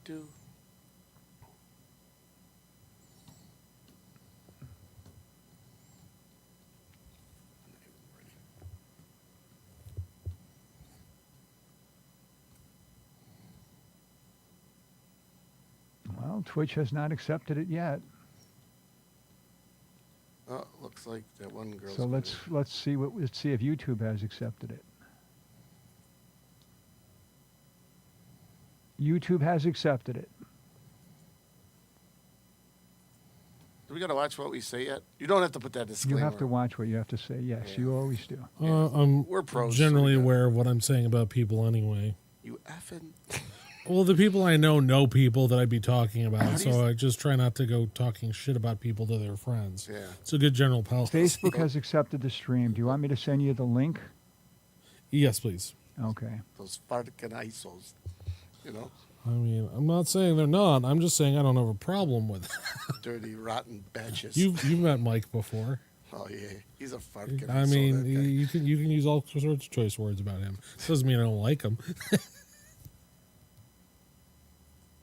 do. Well, Twitch has not accepted it yet. Oh, looks like that one girl's. So let's see if YouTube has accepted it. YouTube has accepted it. Do we got to watch what we say yet? You don't have to put that disclaimer. You have to watch what you have to say. Yes, Yeah. you always do. We're pros. Generally so aware of what I'm saying about people anyway. You effing. Well, the people I know people that I'd be talking about, How do you so I just try not to go talking shit about people to their friends. Yeah. It's a good general policy. Facebook has accepted the stream. Do you want me to send you the link? Yes, please. Okay. Those fucking ISOs. You know? I mean, I'm not saying they're not. I'm just saying I don't have a problem with it. Dirty, rotten batches. You've met Mike before. Oh, yeah. He's a fucking ISO. I mean, that guy. you can use all sorts of choice words about him. Doesn't mean I don't like him.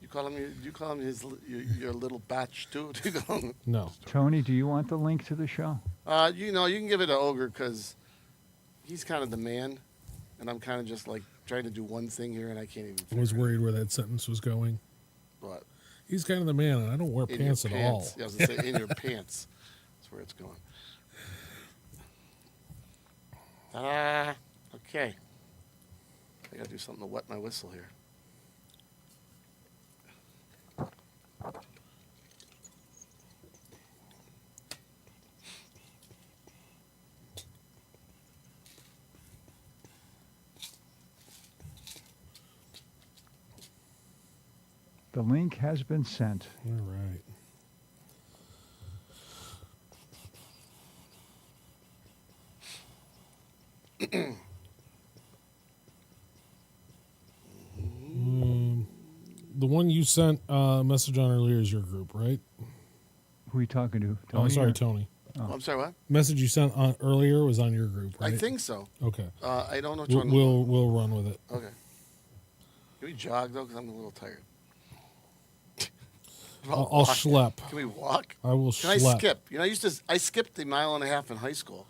You call him your little batch too? Do you call him? No. Tony, do you want the link to the show? You can give it to Ogre because he's kind of the man, and I'm kind of just like trying to do one thing here, and I can't even. I was worried where that sentence was going. What? He's kind of the man, and I don't wear In pants your at all. pants. Yeah, I was gonna say in your pants. That's where it's going. Okay. I gotta do something to wet my whistle here. The link has been sent. All right. The one you sent a message on earlier is your group, right? Who are you talking to? Oh, sorry, or- Tony. Oh, I'm sorry, what? Message you sent on earlier was on your group, right? I think so. Okay. I don't know which We'll, one. we'll run with it. Okay. Can we jog, though? Because I'm a little tired. I'll walk. schlep. Can we walk? I will Can I schlep. skip? I skipped a mile and a half in high school.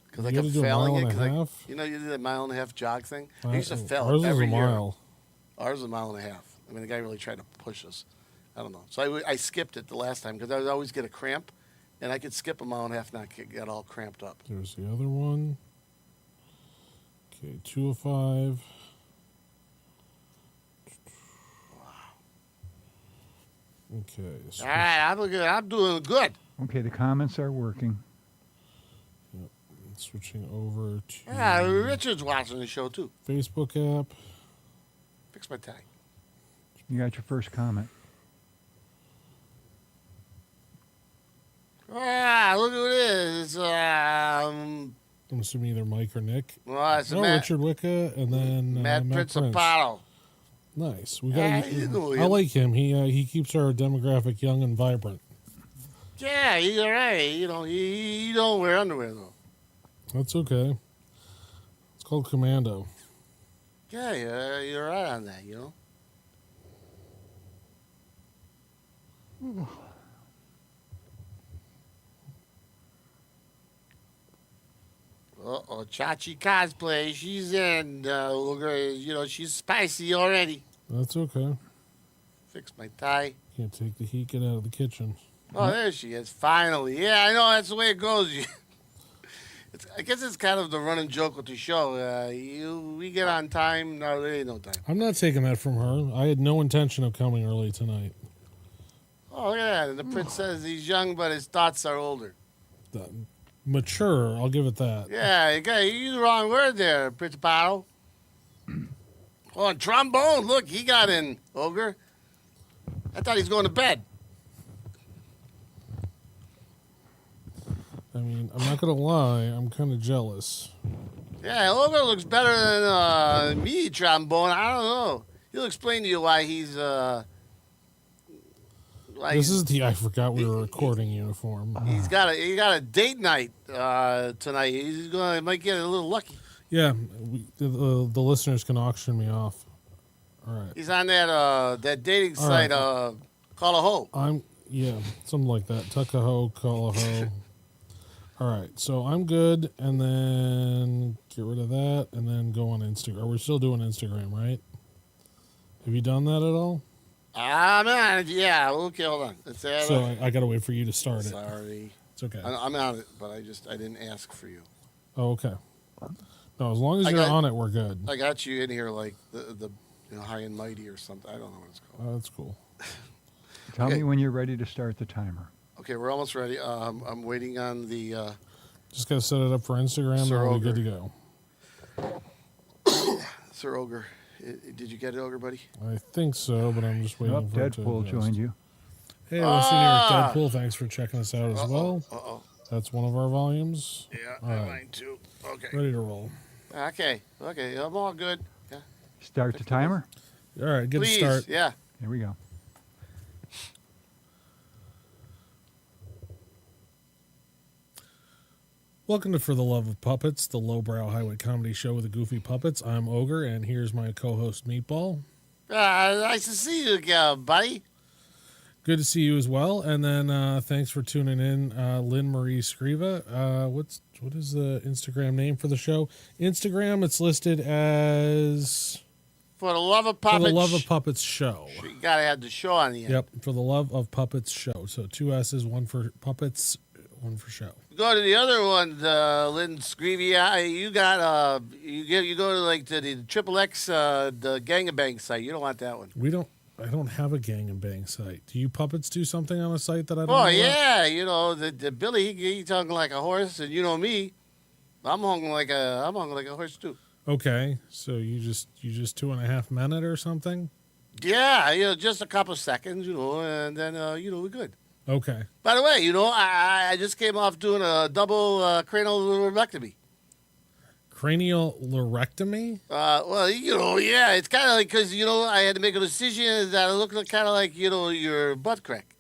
Because I You kept gotta do a failing mile it. and a 'cause half? you did that mile and a half jog thing? I used to fail Ours every is a year. mile. Ours was a mile and a half. I mean, the guy really tried to push us. I don't know. So I skipped it the last time because I would always get a cramp, and I could skip a mile and a half and not get all cramped up. There's the other one. Okay, 205. Okay. All right, I'm doing good. Okay, the comments are working. Switching over to Yeah, Richard's watching the show, too. Facebook app. Fix my tie. You got your first comment. Ah, look at this. I'm assuming either Mike or Nick. Well, it's No, Richard Wicca, and then Matt Prince. Principato. Nice. We Yeah, got. you know I him. like him. He keeps our demographic young and vibrant. Yeah, he's all right. He don't wear underwear, though. That's okay. It's called Commando. Yeah, you're right on that, Uh-oh, Chachi cosplay. She's in. She's spicy already. That's okay. Fix my tie. Can't take the heat. Get out of the kitchen. Oh, there she is. Finally. Yeah, I know. That's the way it goes. I guess it's kind of the running joke with the show. We get on time. No, there ain't no time. I'm not taking that from her. I had no intention of coming early tonight. Oh, look at that. And the prince says he's young, but his thoughts are older. Mature, I'll give it that. Yeah, you used the wrong word there, Principato. Oh, and trombone. Look, he got in, Ogre. I thought he was going to bed. I mean, I'm not going to lie. I'm kind of jealous. Yeah, Ogre looks better than me, trombone. I don't know. He'll explain to you why he's... This is the I forgot we were recording uniform. He got a date night tonight. Might get a little lucky. Yeah, the listeners can auction me off All right. He's on that dating All site, right. Call a Hoe. Something like that. Tuck-a-hoe, call-a-hoe. All right, so I'm good, and then get rid of that, and then go on Instagram. We're still doing Instagram, right? Have you done that at all? I'm on it. Yeah. Okay, hold on. Let's add So I got to wait for you to start it. Sorry. It's okay. I'm on it, but I didn't ask for you. Oh, okay. No, as long as you're on it, we're good. I got you in here like the high and mighty or something. I don't know what it's called. Oh, that's cool. Tell Okay. me when you're ready to start the timer. Okay, we're almost ready. I'm waiting on the Just got to set it up for Instagram, Sir and we'll be Ogre. good to go. Sir Ogre. Did you get it, Ogre, buddy? I think so, but I'm just waiting Oh, for it to Deadpool adjust. joined you. Hey, listening here at Deadpool. Thanks for checking us out as well. Uh-oh. That's one of our volumes. Yeah, All right. mine too. Okay. Ready to roll. Okay, I'm all good. Yeah. Start the timer. All right, good Please, start. yeah. Here we go. Welcome to For the Love of Puppets, the lowbrow highway comedy show with the goofy puppets. I'm Ogre, and here's my co-host Meatball. Nice to see you again, buddy. Good to see you as well. And then thanks for tuning in, Lynn Marie Scriva. What is the Instagram name for the show? Instagram, it's listed as For the Love of For Puppets. the Love of Puppets Show. You gotta have the show on the end. Yep, For the Love of Puppets Show. So 2 S's, one for puppets, one for show. Go to the other one, Lynn Scrivia. You got you go to like to the Triple X the Gangbang site. You don't want that one. I don't have a gang and bang site. Do you puppets do something on a site that I don't know Oh about? yeah, the Billy he talking like a horse, and you know me, I'm hung like a horse too. Okay, so you just 2.5 minutes or something? Yeah, just a couple seconds, and then we're good. Okay. By the way, I just came off doing a double cranial lumpectomy. Cranial lurectomy? Well, yeah, it's kind of like because I had to make a decision that it looked kind of like your butt crack.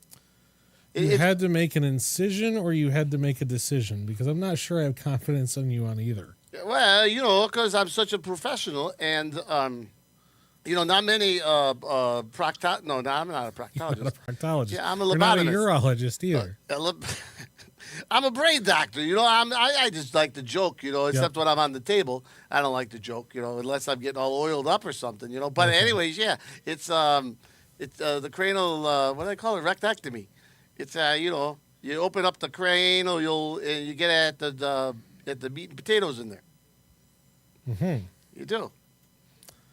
You had to make an incision or you had to make a decision? Because I'm not sure I have confidence in you on either. Well, because I'm such a professional and not many No, I'm not a proctologist. Not a proctologist. Yeah, I'm a You're not a lobotomist. urologist either. I'm a brain doctor. I just like to joke. Except when I'm on the table, I don't like to joke. Unless I'm getting all oiled up or something. But Okay. anyways, yeah, it's the cranial. What do they call it? Rectectomy. It's you open up the crane, or you get at the meat and potatoes in there. Mm-hmm. You do.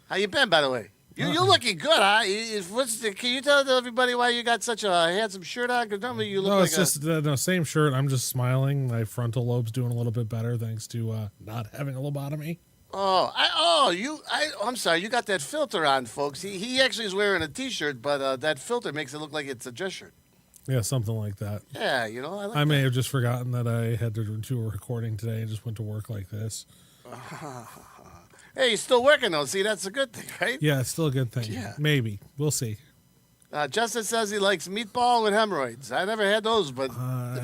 How you been, by the way? You're looking good, huh? Can you tell everybody why you got such a handsome shirt on? Because normally you look No, like it's just no same shirt. I'm just smiling. My frontal lobe's doing a little bit better thanks to not having a lobotomy. I'm sorry. You got that filter on, folks. He actually is wearing a T-shirt, but that filter makes it look like it's a dress shirt. Yeah, something like that. Yeah, I may have just forgotten that I had to do a recording today and just went to work like this. Hey, you're still working though. See, that's a good thing, right? Yeah, it's still a good thing. Yeah. Maybe. We'll see. Justin says he likes meatball with hemorrhoids. I never had those, but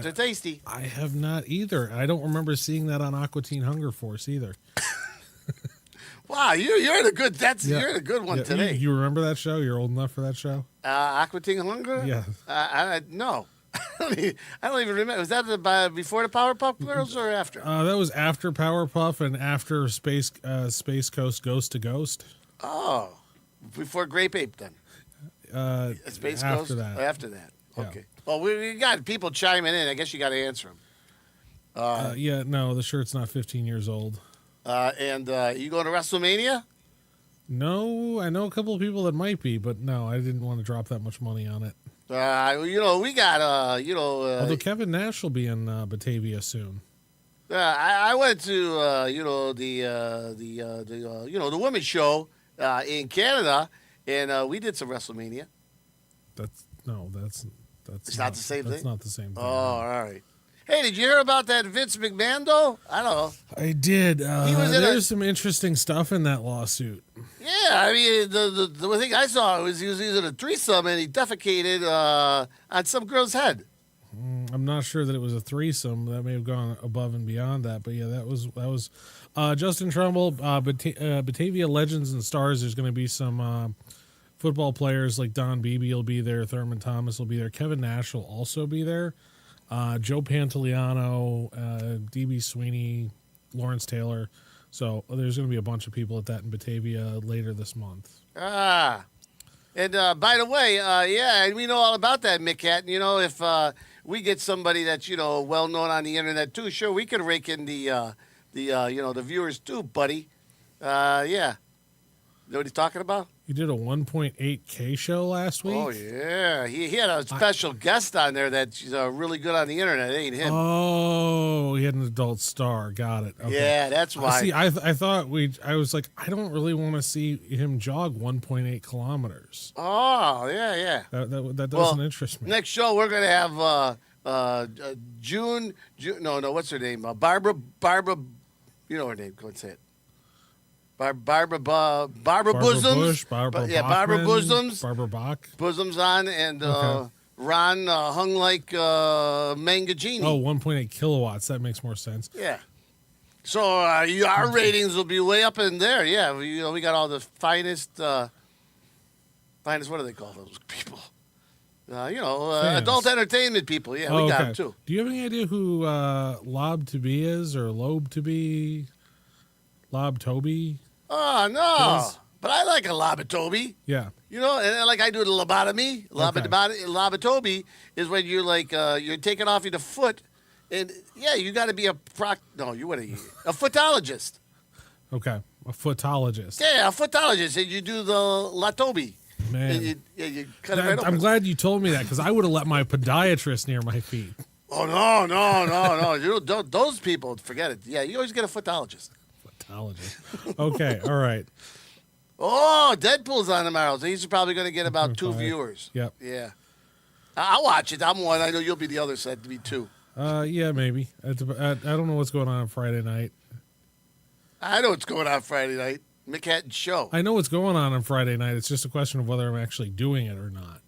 they're tasty. I have not either. I don't remember seeing that on Aqua Teen Hunger Force either. Wow, you're in a good. You're in a good one Yeah, today. You remember that show? You're old enough for that show? Aqua Teen Hunger? Yeah. No. I don't even remember. Was that before the Powerpuff Girls or after? That was after Powerpuff and after Space Coast Ghost to Ghost. Oh, before Grape Ape then. Space after Ghost? that. After that. Yeah. Okay. Well, we got people chiming in. I guess you got to answer them. Yeah, no, the shirt's not 15 years old. And you going to WrestleMania? No, I know a couple of people that might be, but no, I didn't want to drop that much money on it. We got Although Kevin Nash will be in Batavia soon. I went to the women's show in Canada, and we did some WrestleMania. That's It's not the same thing? That's not the same thing. Oh, all right. Hey, did you hear about that Vince McMahon though? I don't know. I did. was in There's some interesting stuff in that lawsuit. Yeah, I mean the thing I saw was he was using a threesome and he defecated on some girl's head. I'm not sure that it was a threesome. That may have gone above and beyond that, but yeah, that was Justin Trumbull, Batavia Legends and Stars. There's going to be some football players like Don Beebe will be there, Thurman Thomas will be there, Kevin Nash will also be there, Joe Pantoliano, DB Sweeney, Lawrence Taylor. So there's going to be a bunch of people at that in Batavia later this month. And by the way, yeah, and we know all about that, Mick Hatton. You know, if we get somebody that's, you know, well known on the internet too, sure, we could rake in the viewers too, buddy. Yeah. You know what he's talking about? You did a 1.8K show last week? Oh, yeah. He had a special guest on there that's really good on the internet. It ain't him. Oh, he had an adult star. Got it. Okay. Yeah, that's why. See, I thought I was like, I don't really want to see him jog 1.8 kilometers. Oh, yeah. That doesn't interest me. Next show, we're going to have June, no, what's her name? Barbara, you know her name. Go and say it. Barbara Bosoms. Bush, Barbara Barbara Bachman, Bosoms. Barbara Bach. Bosoms on, and Okay. Ron hung like Mangagini. Oh, 1.8 kilowatts. That makes more sense. Yeah. So our ratings will be way up in there. Yeah, we got all the finest, what do they call those people? Adult entertainment people. Yeah, we got them too. Do you have any idea who Lob to Be is or Loeb to Be? Lob Toby? Oh, no. But I like a lobotomy. Yeah. You know, and like I do the lobotomy. Lobotomy is when you're like, you're taking off your foot. And, yeah, you got to be a footologist. Okay. A footologist. Yeah, a footologist. And you do the lobotomy. Man. And you cut it right open. I'm glad you told me that because I would have let my podiatrist near my feet. Oh, no. You don't, those people, forget it. Yeah, you always get a footologist. Okay, all right. Oh, Deadpool's on tomorrow, so he's probably going to get about 2 viewers. Yep. Yeah. I'll watch it. I'm one. I know you'll be the other side to be 2. Yeah, maybe. I don't know what's going on Friday night. I know what's going on Friday night. Mick Hatton show. I know what's going on Friday night. It's just a question of whether I'm actually doing it or not.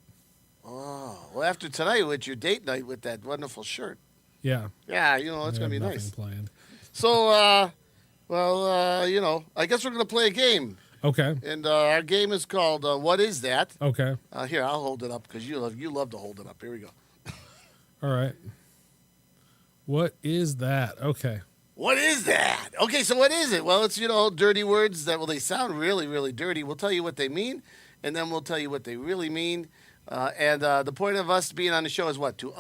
Oh, well, after tonight with your date night with that wonderful shirt. Yeah. Yeah, it's going to be nice. Planned. So, I guess we're going to play a game. Okay. And our game is called What Is That? Okay. Here, I'll hold it up because you love to hold it up. Here we go. All right. What is that? Okay. What is that? Okay, so what is it? Well, it's, dirty words they sound really, really dirty. We'll tell you what they mean, and then we'll tell you what they really mean. And the point of us being on the show is what? To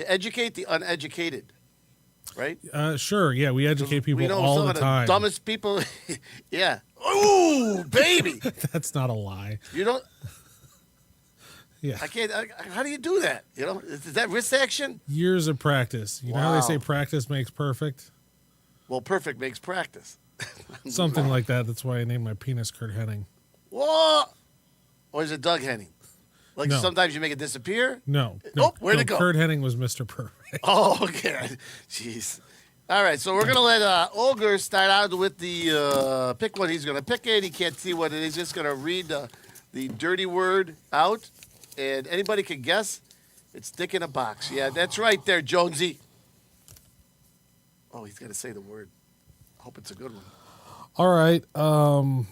educate the uneducated. Right? Sure. Yeah, we educate people we know all some the of time. The dumbest people. Yeah. Ooh, baby. That's not a lie. You don't. Yeah. I can't. How do you do that? Is that wrist action? Years of practice. You know how they say practice makes perfect? Well, perfect makes practice. Something like that. That's why I named my penis Kurt Hennig. What? Or is it Doug Henning? Like No. Sometimes you make it disappear? No. Oh, where'd it go? Kurt Hennig was Mr. Perfect. Oh, okay. Jeez. All right, so we're going to let Ogre start out with the pick one. He's going to pick it. He can't see what it is. Just going to read the dirty word out, and anybody can guess. It's dick in a box. Yeah, that's right there, Jonesy. Oh, he's got to say the word. I hope it's a good one. All right. I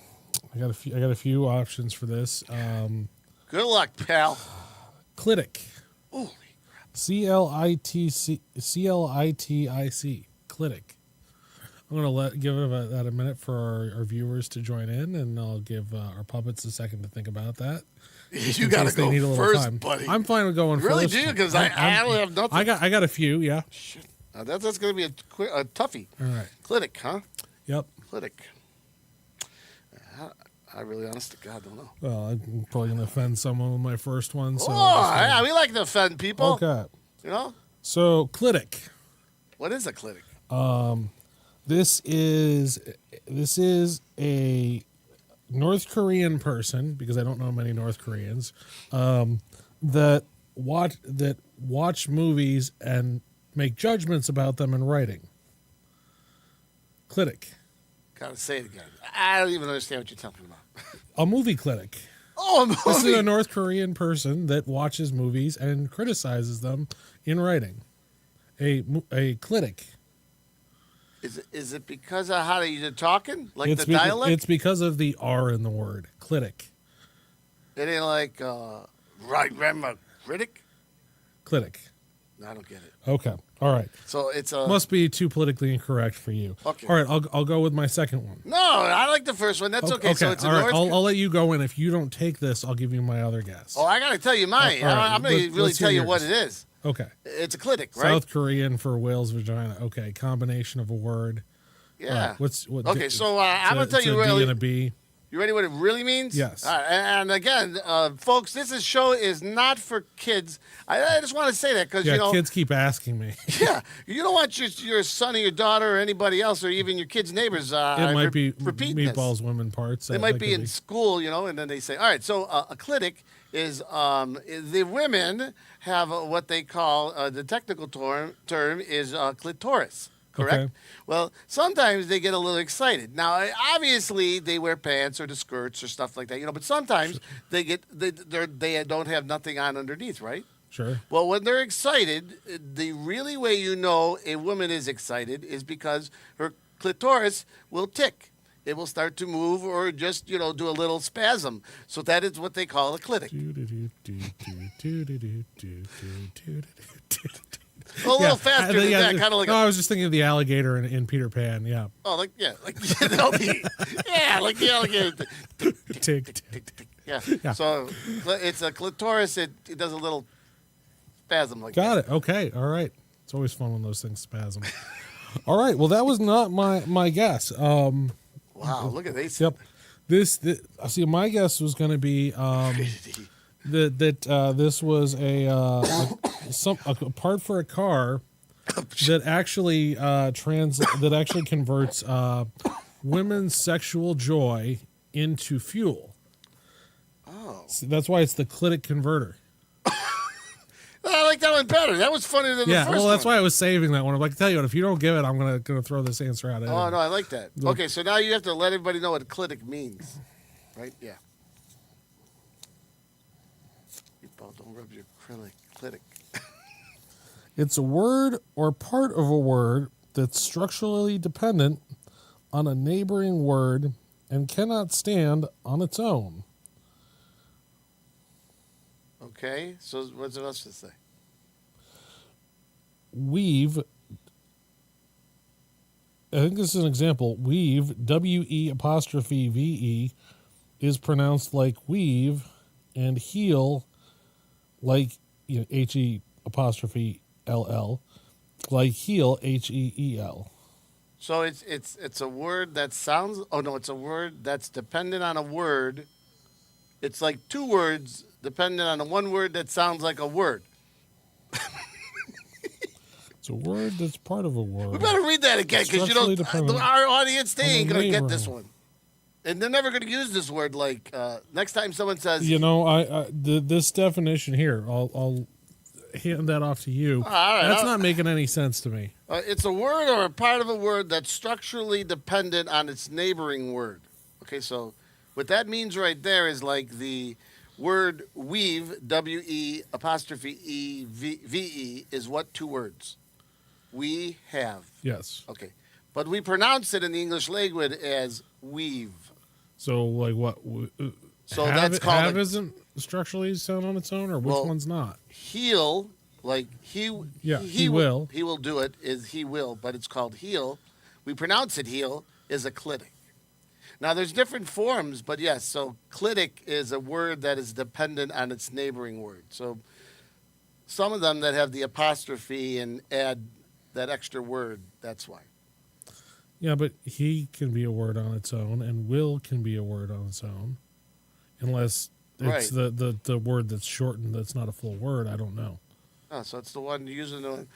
got a few options for this. Good luck, pal. Clitic. Holy CLITIC. Clitic. I'm going to give that a minute for our viewers to join in, and I'll give our puppets a second to think about that. You got to go first, buddy. I'm fine with going first. Really, do you? Because I don't have nothing. I got a few, yeah. Shit. That's going to be a toughie. All right. Clitic, huh? Yep. Clitic. I really, honest to God, don't know. Well, I'm probably going to offend someone with my first one. So yeah, we like to offend people. Okay. So, clitic. What is a clitic? This is a North Korean person, because I don't know many North Koreans, that watch movies and make judgments about them in writing. Clitic. Gotta say it again. I don't even understand what you're talking about. A movie critic. Oh, a movie. This is a North Korean person that watches movies and criticizes them in writing. A clitic. Is it because of how you're talking, like It's the dialect? It's because of the R in the word. Clitic. It ain't like right grandma critic. Clitic. No, I don't get it. Okay. All right. So it's a Must be too politically incorrect for you. Okay. All right. I'll go with my second one. no. I like the first one. That's okay. So it's a all right. North. I'll let you go in. If you don't take this, I'll give you my other guess. Oh, I gotta tell you mine. All right, I'm gonna really let's tell hear you what yours. it is. Okay. It's a clitic, right? South Korean for whale's vagina. Okay. Combination of a word. All Yeah. right, what? Okay, so I'm gonna tell you it's a D really. and a B. You ready? What it really means? Yes. All right, and again, folks, show is not for kids. I just want to say that because Yeah. you know, Kids keep asking me. yeah, you don't want your son or your daughter or anybody else or even your kids' neighbors. It might be repeating meatballs, this. women parts. They That- might that be could in school, you know, and then they say, all right, so a clitic is the women have what they call the technical term is clitoris. Correct. Okay. Well, sometimes they get a little excited. Now, obviously, they wear pants or the skirts or stuff like that, you know. But sometimes they don't have nothing on underneath, right? Sure. Well, when they're excited, the really way you know a woman is excited is because her clitoris will tick. It will start to move or just, you know, do a little spasm. So that is what they call a clitic. A little faster than that, kind of like no, I was just thinking of the alligator in Peter Pan. Yeah. like the alligator. Tick, tick. Yeah. Yeah. So it's a clitoris. It does a little spasm like that. Got it. Okay. All right. It's always fun when those things spasm. All right. Well, that was not my guess. Wow, look at these. Yep. This I see. My guess was going to be that this was a part for a car that actually that actually converts women's sexual joy into fuel. Oh, So that's why it's the clitic converter. I like that one better. That was funnier than the Yeah, first well, that's one. why I was saving that one. I'm like, tell you what, if you don't give it, I'm gonna throw this answer out. Oh no, I like that. Okay, so now you have to let everybody know what clitic means, right? Yeah. Don't rub your clitic. It's a word or part of a word that's structurally dependent on a neighboring word and cannot stand on its own. Okay, so what's it else to say? Weave. I think this is an example. Weave, WE''VE, is pronounced like weave, and heel, like HE''LL, like heel, HEEL. So it's a word that sounds. Oh no, it's a word that's dependent on a word. It's like two words dependent on one word that sounds like a word. It's a word that's part of a word. We better read that again because Structurally dependent our audience they on ain't the gonna get this neighborhood. one, and they're never gonna use this word. Like next time someone says, You know, this definition here, I'll hand that off to you. all right, That's not making any sense to me. it's a word or a part of a word that's structurally dependent on its neighboring word. Okay, so what that means right there is like the word weave, WE''VE, is what two words? We have. Yes. Okay. But we pronounce it in the English language as weave. So, like, what? So have, that's called have a- isn't structurally sound on its own, or which Well, one's not? Heel, like Yeah, he will. He will do it, is he will, but it's called heel. We pronounce it heel, is a clitic. Now, there's different forms, but yes, so clitic is a word that is dependent on its neighboring word. So some of them that have the apostrophe and add that extra word, that's why. Yeah, but he can be a word on its own, and will can be a word on its own, unless it's Right. the word that's shortened. That's not a full word. I don't know. Oh, so it's the one using the.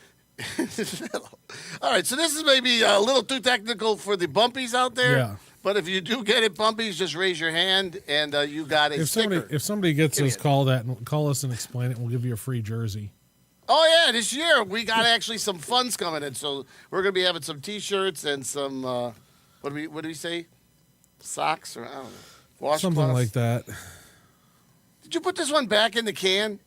All right, so this is maybe a little too technical for the bumpies out there. Yeah. But if you do get it, bumpies, just raise your hand, and you got a If sticker. somebody gets Give me us, it. call us and explain it. We'll give you a free jersey. Oh yeah, this year we got actually some funds coming in, so we're gonna be having some T-shirts and some what do we say? Socks or I don't know, washcloths. Something like that. Did you put this one back in the can?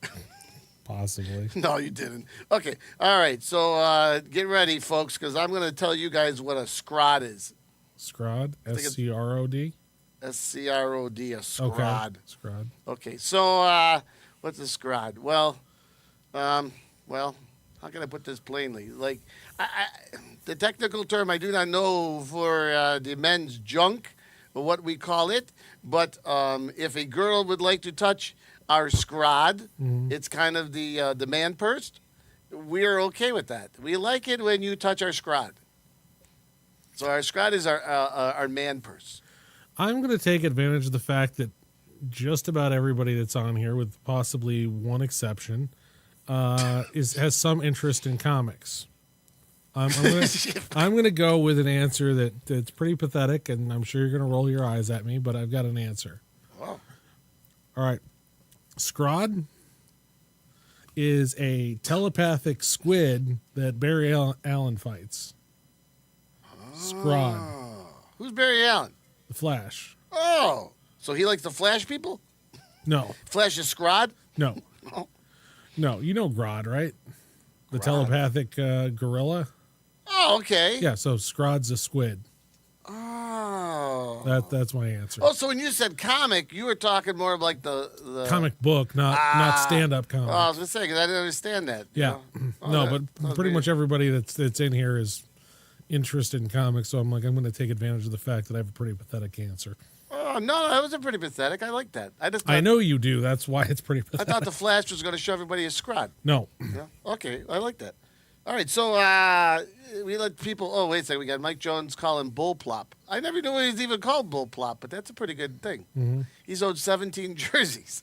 Possibly. No, you didn't. Okay. All right. So get ready, folks, because I'm going to tell you guys what a scrod is. Scrod? think it's- SCROD? SCROD, a scrod. Okay. Scrod. Okay. So what's a scrod? Well, how can I put this plainly? Like, the technical term I do not know for the men's junk, or what we call it. But if a girl would like to touch our scrod, it's kind of the man purse. We're okay with that. We like it when you touch our scrod. So our scrod is our man purse. I'm going to take advantage of the fact that just about everybody that's on here, with possibly one exception, has some interest in comics. I'm gonna go with an answer that's pretty pathetic, and I'm sure you're gonna roll your eyes at me, but I've got an answer. Wow. All right, Scrod is a telepathic squid that Barry Allen fights. Scrod, Who's Barry Allen? the Flash. Oh, so he likes to flash people? No, Flash is scrod? no, Oh. no. You know Grodd, right? The Grodd. telepathic gorilla. Oh, okay. Yeah, so Scrod's a squid. Oh. That's my answer. Oh, so when you said comic, you were talking more of like the Comic book, not stand-up comic. Oh, I was going to say, because I didn't understand that. you Yeah. know? Oh, No, that but sounds pretty great. much everybody that's in here is interested in comics, so I'm going to take advantage of the fact that I have a pretty pathetic answer. Oh, no, that was a pretty pathetic. I like that. I I know you do. That's why it's pretty I pathetic. thought the Flash was going to show everybody a scrod. No. Yeah. Okay, I like that. All right, so we let people. Oh, wait a second. We got Mike Jones calling Bull Plop. I never knew he was even called Bull Plop, but that's a pretty good thing. Mm-hmm. He's owed 17 jerseys.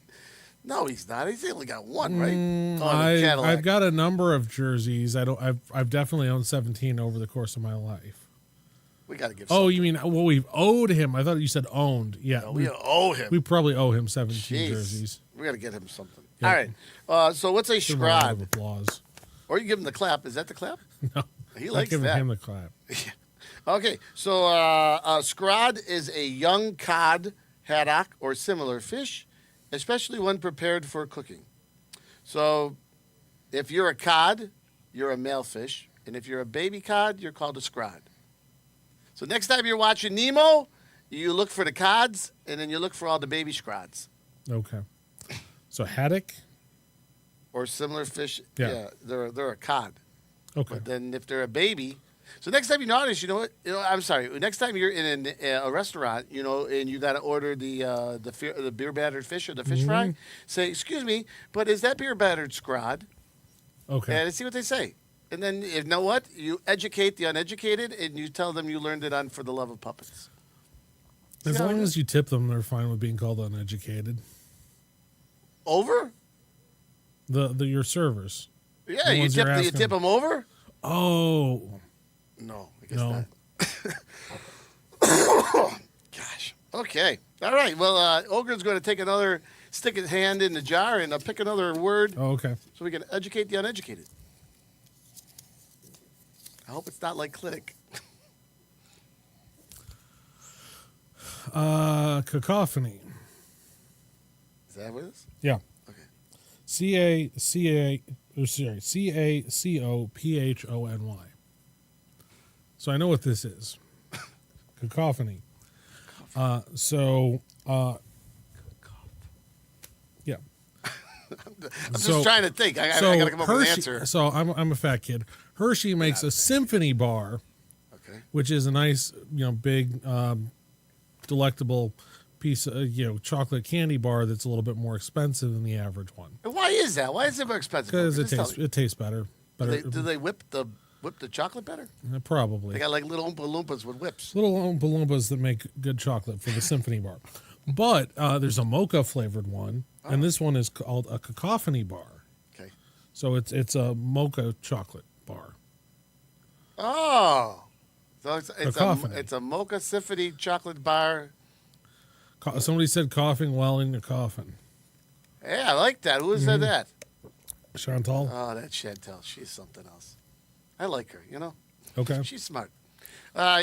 No, he's not. He's only got one, right? Oh, the Cadillac. I've got a number of jerseys. I've definitely owned 17 over the course of my life. We got to give. Oh, you mean we've owed him? I thought you said owned. Yeah, No, we owe him. we probably owe him 17 Jeez. jerseys. We got to get him something. Yeah. All right. So what's a Give him a round of scrod? applause. Or you give him the clap. Is that the clap? No, He I'm likes giving that. him the clap. Okay, so scrod is a young cod, haddock, or similar fish, especially when prepared for cooking. So if you're a cod, you're a male fish, and if you're a baby cod, you're called a scrod. So next time you're watching Nemo, you look for the cods, and then you look for all the baby scrods Okay. So haddock. or similar fish. Yeah. They're a cod. Okay. But then if they're a baby, so next time you notice, you know what? I'm sorry. Next time you're in a restaurant, and you got to order the beer battered fish or the fish fry, say, "Excuse me, but is that beer battered scrod?" Okay. And see what they say. And then, you know what? You educate the uneducated, and you tell them you learned it on For the Love of Puppets. As See how long it as you tip them, they're fine with being called uneducated. Over? Your servers. Yeah, The you ones you're tip asking. them over? Oh, No, I guess no. not. Gosh. Okay. All right. Well, Ogre's going to stick his hand in the jar and pick another word Oh, okay. so we can educate the uneducated. I hope it's not like clinic. Cacophony. Is that what it is? Yeah. Okay. CACOPHONY. So I know what this is. Cacophony. Yeah. I'm just trying to think. I got to come up with an answer. So I'm a fat kid. Hershey makes a symphony bar, Okay. which is a nice, big, delectable piece of, chocolate candy bar that's a little bit more expensive than the average one. And why is that? Why is it more expensive? Because Just tell me. it tastes better. Do they whip the chocolate better? Probably. They got like little Oompa Loompas with whips. Little Oompa Loompas that make good chocolate for the symphony bar. But there's a mocha flavored one, and this one is called a cacophony bar. Okay. So it's a mocha chocolate bar. Oh. So Cacophony. it's a mocha symphony chocolate bar. Somebody said coughing while in your coffin. Yeah, I like that. Who said that? Chantal? Oh, that Chantel. She's something else. I like her, Okay. She's smart. I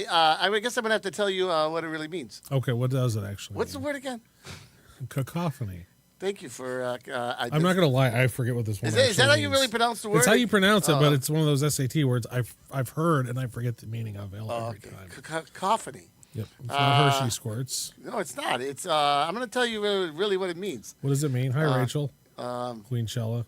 guess I'm going to have to tell you what it really means. Okay, what does it actually What's the mean? word again? Cacophony. Thank you for. I'm not gonna lie, I forget what this one Is that how you means. really pronounce the word? It's how you pronounce it, but it's one of those SAT words I've heard and I forget the meaning of it every time. Cacophony. Yep, it's not Hershey squirts. No, it's not. It's. I'm going to tell you really what it means. What does it mean? Hi, Rachel. Queen Chella.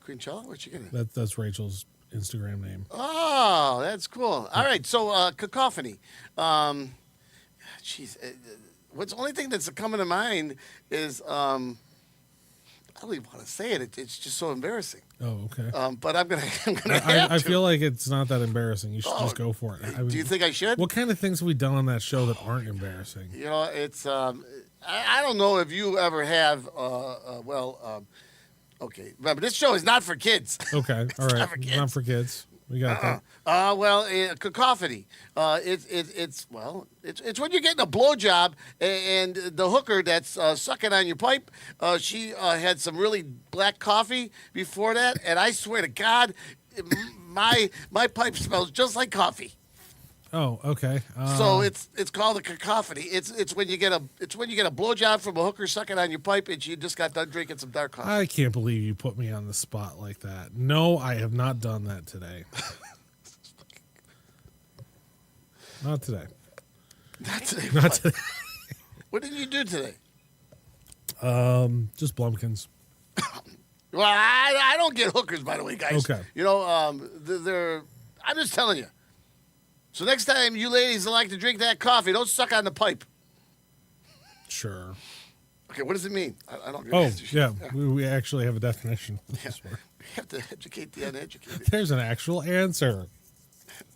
Queen Chella? What you getting? That's Rachel's Instagram name. Oh, that's cool. All right, so cacophony. Jeez, what's the only thing that's coming to mind is I don't even want to say it. It's just so embarrassing. Oh, okay. But I'm gonna have I to. feel like it's not that embarrassing. You should just go for it. Do you think I should? What kind of things have we done on that show that aren't embarrassing? You know, it's I don't know if you ever have okay, but this show is not for kids. Okay, all right. Not for kids. Not for kids. We got that. Cacophony. It's when you're getting a blowjob and the hooker that's sucking on your pipe. She had some really black coffee before that, and I swear to God, my pipe smells just like coffee. Oh, okay. So it's called a cacophony. It's when you get a blowjob from a hooker sucking on your pipe and she just got done drinking some dark coffee. I can't believe you put me on the spot like that. No, I have not done that today. Not today. Not today. Not today. What did you do today? Just Blumpkins. Well, I don't get hookers, by the way, guys. Okay. You know, they're. I'm just telling you. So next time you ladies like to drink that coffee, don't suck on the pipe. Sure. Okay, what does it mean? I don't. Oh, yeah. We actually have a definition for this word. We have to educate the uneducated. There's an actual answer.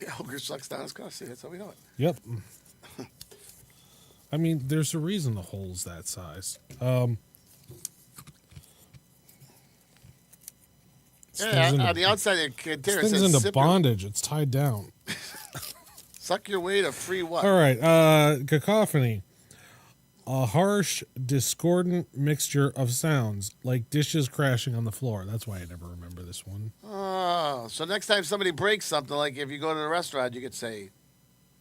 Yeah, hooker sucks down his coffee. That's how we know it. Yep. I mean, there's a reason the hole's that size. On the outside, it Thing's says into sip bondage. It's tied down. suck your way to free what? All right. Cacophony. A harsh, discordant mixture of sounds, like dishes crashing on the floor. That's why I never remember this one. Oh, so next time somebody breaks something, like if you go to a restaurant, you could say,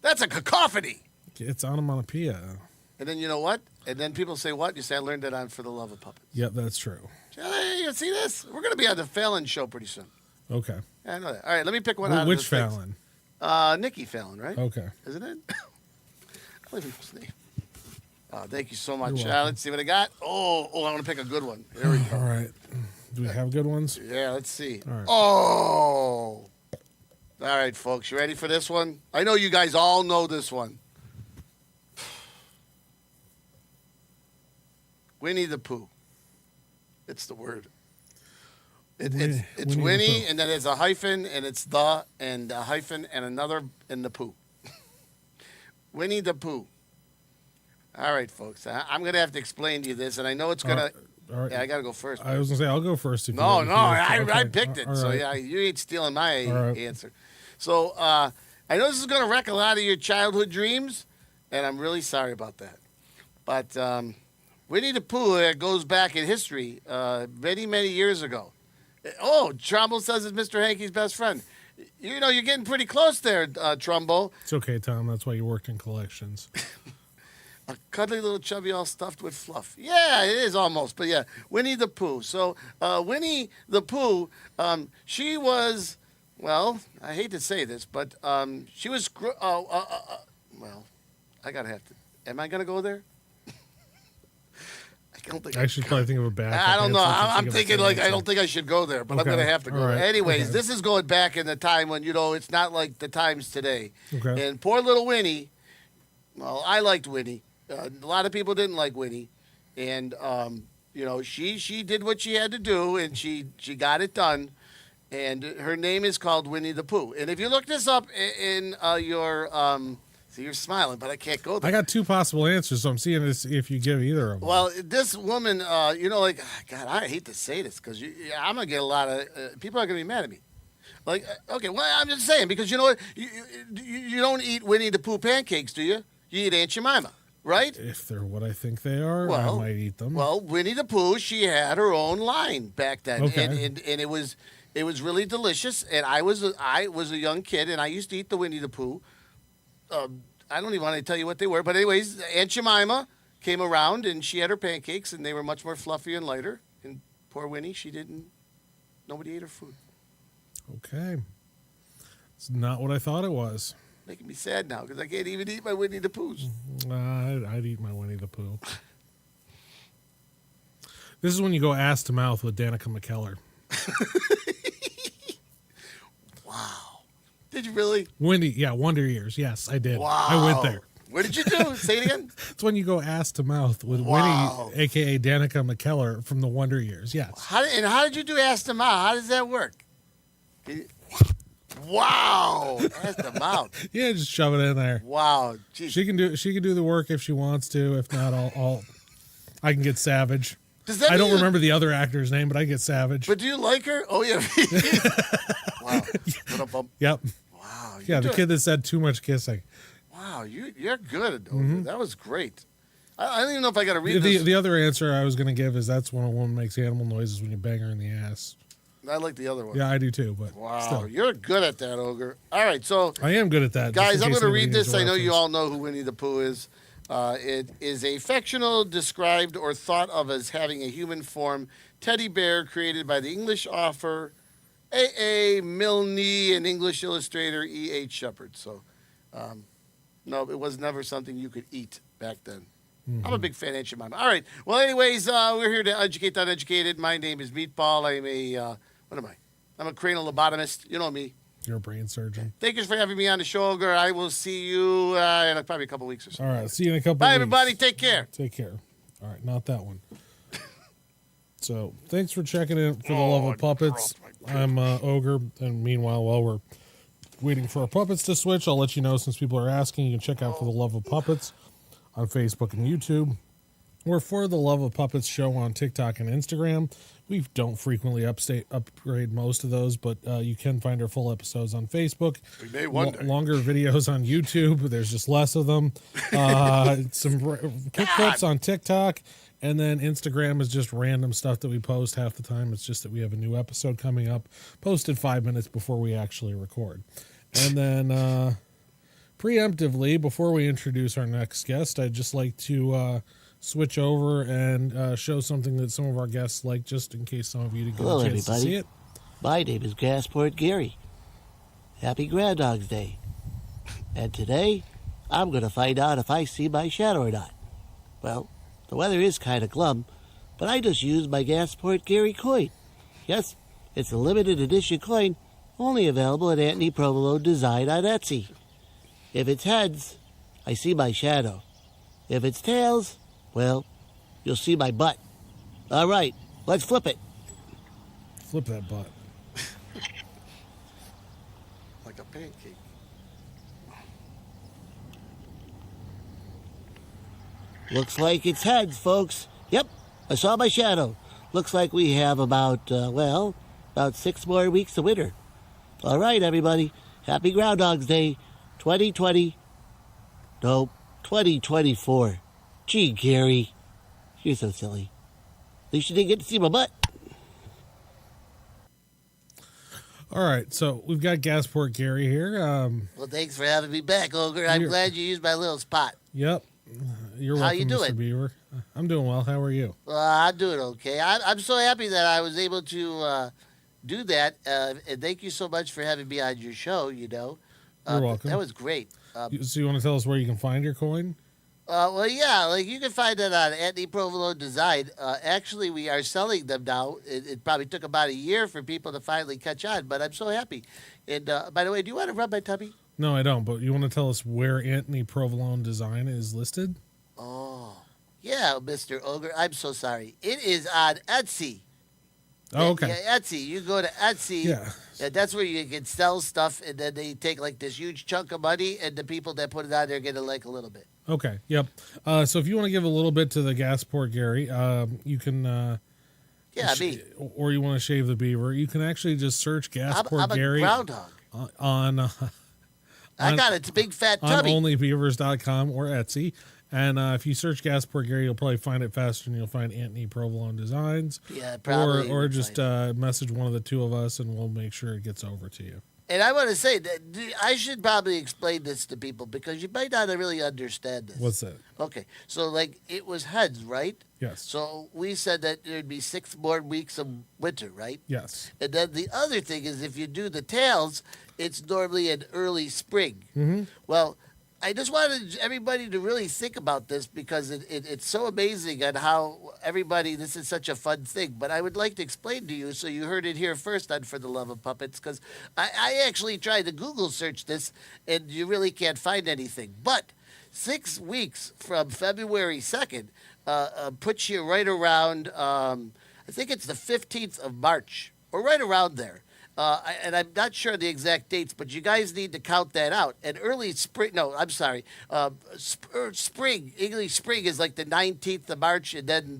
"That's a cacophony." It's onomatopoeia. And then you know what? And then people say what? You say, "I learned that on For the Love of Puppets." Yep, that's true. Hey, you see this? We're going to be on the Fallon show pretty soon. Okay. Yeah, I know that. All right, let me pick one out of Which the things. Fallon? Nikki Fallon, right? Okay. Isn't it? I don't even know his name. Thank you so much. You're welcome. Let's see what I got. Oh, I want to pick a good one. There we go. All right. Do we have good ones? Yeah, let's see. All right. Oh. All right, folks. You ready for this one? I know you guys all know this one. Winnie the Pooh. It's the word. It's Winnie the Winnie, Pooh. and then it's a hyphen, and it's the, and a hyphen, and another, and the Pooh. Winnie the Pooh. All right, folks. I'm going to have to explain to you this, and I know it's going to... All right. Yeah, I got to go first. I was going to say, I'll go first. If No, you, no, if you- I okay. picked it. All So, right. yeah, you ain't stealing my All right. answer. So, I know this is going to wreck a lot of your childhood dreams, and I'm really sorry about that. But Winnie the Pooh goes back in history many, many years ago. Oh, Trumbo says it's Mr. Hankey's best friend. You know, you're getting pretty close there, Trumbo. It's okay, Tom. That's why you worked in collections. A cuddly little chubby all stuffed with fluff. Yeah, it is almost, but yeah, Winnie the Pooh. So Winnie the Pooh, she was, well, I hate to say this, but she was, well, I gotta have to. Am I gonna go there? I don't think I should probably think of a backup. I don't know. answer I'm to thinking give like us I an don't think I should go there, but I'm Okay. gonna have to go. All there. right. Anyways, Okay. this is going back in the time when it's not like the times today. Okay. And poor little Winnie. Well, I liked Winnie. A lot of people didn't like Winnie, and she did what she had to do, and she got it done. And her name is called Winnie the Pooh. And if you look this up in your so you're smiling, but I can't go there. I got two possible answers, so I'm seeing if you give either of them. Well, this woman, God, I hate to say this because I'm gonna get a lot of people are gonna be mad at me. Like, okay, well, I'm just saying because you know what, you don't eat Winnie the Pooh pancakes, do you? You eat Aunt Jemima, right? If they're what I think they are, Well, I might eat them. Well, Winnie the Pooh, she had her own line back then, Okay. and it was really delicious. And I was a young kid, and I used to eat the Winnie the Pooh. I don't even want to tell you what they were, but anyways, Aunt Jemima came around and she had her pancakes and they were much more fluffy and lighter. And poor Winnie, nobody ate her food. Okay. It's not what I thought it was. Making me sad now because I can't even eat my Winnie the Poohs. I'd eat my Winnie the Pooh. This is when you go ass to mouth with Danica McKellar. Wow. Did you really? Winnie, yeah, Wonder Years. Yes, I did. Wow. I went there. What did you do? Say it again. It's when you go ass to mouth with Wow. Winnie, a.k.a. Danica McKellar from the Wonder Years. Yes. How did you do ass to mouth? How does that work? Wow. Ass to mouth. Yeah, just shove it in there. Wow. Jeez. She can do the work if she wants to. If not, I can get Savage. Does that I don't mean- remember the other actor's name, but I get Savage. But do you like her? Oh, yeah. Wow. What a bump. Yep. Wow. Yeah, the kid that said too much kissing. Wow, you're good at Ogre. That was great. I don't even know if I got to read this. The other answer I was going to give is that's when a woman makes animal noises when you bang her in the ass. I like the other one. Yeah, I do too, but Wow, still. you're good at that, Ogre. All right, so I am good at that. just guys, in I'm case going to anybody read needs this. a I know you reference. all know who Winnie the Pooh is. It is a fictional, described, or thought of as having a human form teddy bear created by the English author A.A. Milne and English illustrator E.H. Shepard. So, no, it was never something you could eat back then. I'm a big fan of Aunt Jemima. All right. Well, anyways, we're here to educate the uneducated. My name is Meatball. I'm a, what am I? I'm a cranial lobotomist. You know me. You're a brain surgeon. Thank you for having me on the show, Ogre. I will see you in probably a couple weeks or so. All right, see you in a couple Bye, weeks. everybody. Take care. Take care. All right, not that one. So, thanks for checking in for the Love of Puppets. I'm Ogre, and meanwhile, while we're waiting for our puppets to switch, I'll let you know since people are asking. You can check out For the Love of Puppets on Facebook and YouTube, or For the Love of Puppets show on TikTok and Instagram. We don't frequently upgrade most of those, but you can find our full episodes on Facebook. We may one day. Longer videos on YouTube. There's just less of them. Some quick clips on TikTok. And then Instagram is just random stuff that we post half the time. It's just that we have a new episode coming up, posted 5 minutes before we actually record. And then preemptively, before we introduce our next guest, I'd just like to switch over and show something that some of our guests like, just in case some of you didn't get Hello, a chance to everybody. see it. My name is Gasport Gary. Happy Groundhog's Day. And today, I'm going to find out if I see my shadow or not. Well, the weather is kind of glum, but I just used my Gasport Gary coin. Yes, it's a limited edition coin, only available at Anthony Provolone Design on Etsy. If it's heads, I see my shadow. If it's tails, well, you'll see my butt. All right, let's flip it. Flip that butt. Like a pancake. Looks like it's heads, folks. Yep, I saw my shadow. Looks like we have about 6 more weeks of winter. All right, everybody. Happy Groundhog's Day 2020. No, 2024. Gee, Gary. You're so silly. At least you didn't get to see my butt. All right, so we've got Gasport Gary here. Well, thanks for having me back, Ogre. I'm You're- glad you used my little spot. Yep. You're How welcome, you Mr. doing? Beaver. I'm doing well. How are you? Well, I'm doing okay. I'm so happy that I was able to do that. And thank you so much for having me on your show, you know. You're welcome. That was great. So you want to tell us where you can find your coin? Well, yeah, like you can find that on Anthony Provolone Design. Actually, we are selling them now. It probably took about a year for people to finally catch on, but I'm so happy. And by the way, do you want to rub my tummy? No, I don't. But you want to tell us where Anthony Provolone Design is listed? Oh, yeah, Mr. Ogre. I'm so sorry. It is on Etsy. Oh, okay. Yeah, Etsy. You go to Etsy. Yeah. And that's where you can sell stuff, and then they take like this huge chunk of money, and the people that put it on there get like a little bit. Okay. Yep. So if you want to give a little bit to the Gasport Gary, you can. Yeah, me. Or you want to shave the beaver, you can actually just search Gasport I'm a Gary groundhog. on I got it. It's a big fat on tummy. onlybeavers.com or Etsy. And if you search Gasport Gary, you'll probably find it faster than you'll find Anthony Provolone Designs. Yeah, probably. Or would just find message one of the two of us, and we'll make sure it gets over to you. And I want to say that I should probably explain this to people because you might not really understand this. What's that? Okay, so like it was heads, right? Yes. So we said that there'd be 6 more weeks of winter, right? Yes. And then the other thing is if you do the tails, it's normally in early spring. Mm-hmm. Well, I just wanted everybody to really think about this because it's so amazing on how everybody, this is such a fun thing. But I would like to explain to you so you heard it here first on For the Love of Puppets because I actually tried to Google search this and you really can't find anything. But 6 weeks from February 2nd puts you right around, I think it's the 15th of March or right around there. And I'm not sure the exact dates, but you guys need to count that out. And early spring, no, I'm sorry, spring, English spring is like the 19th of March, and then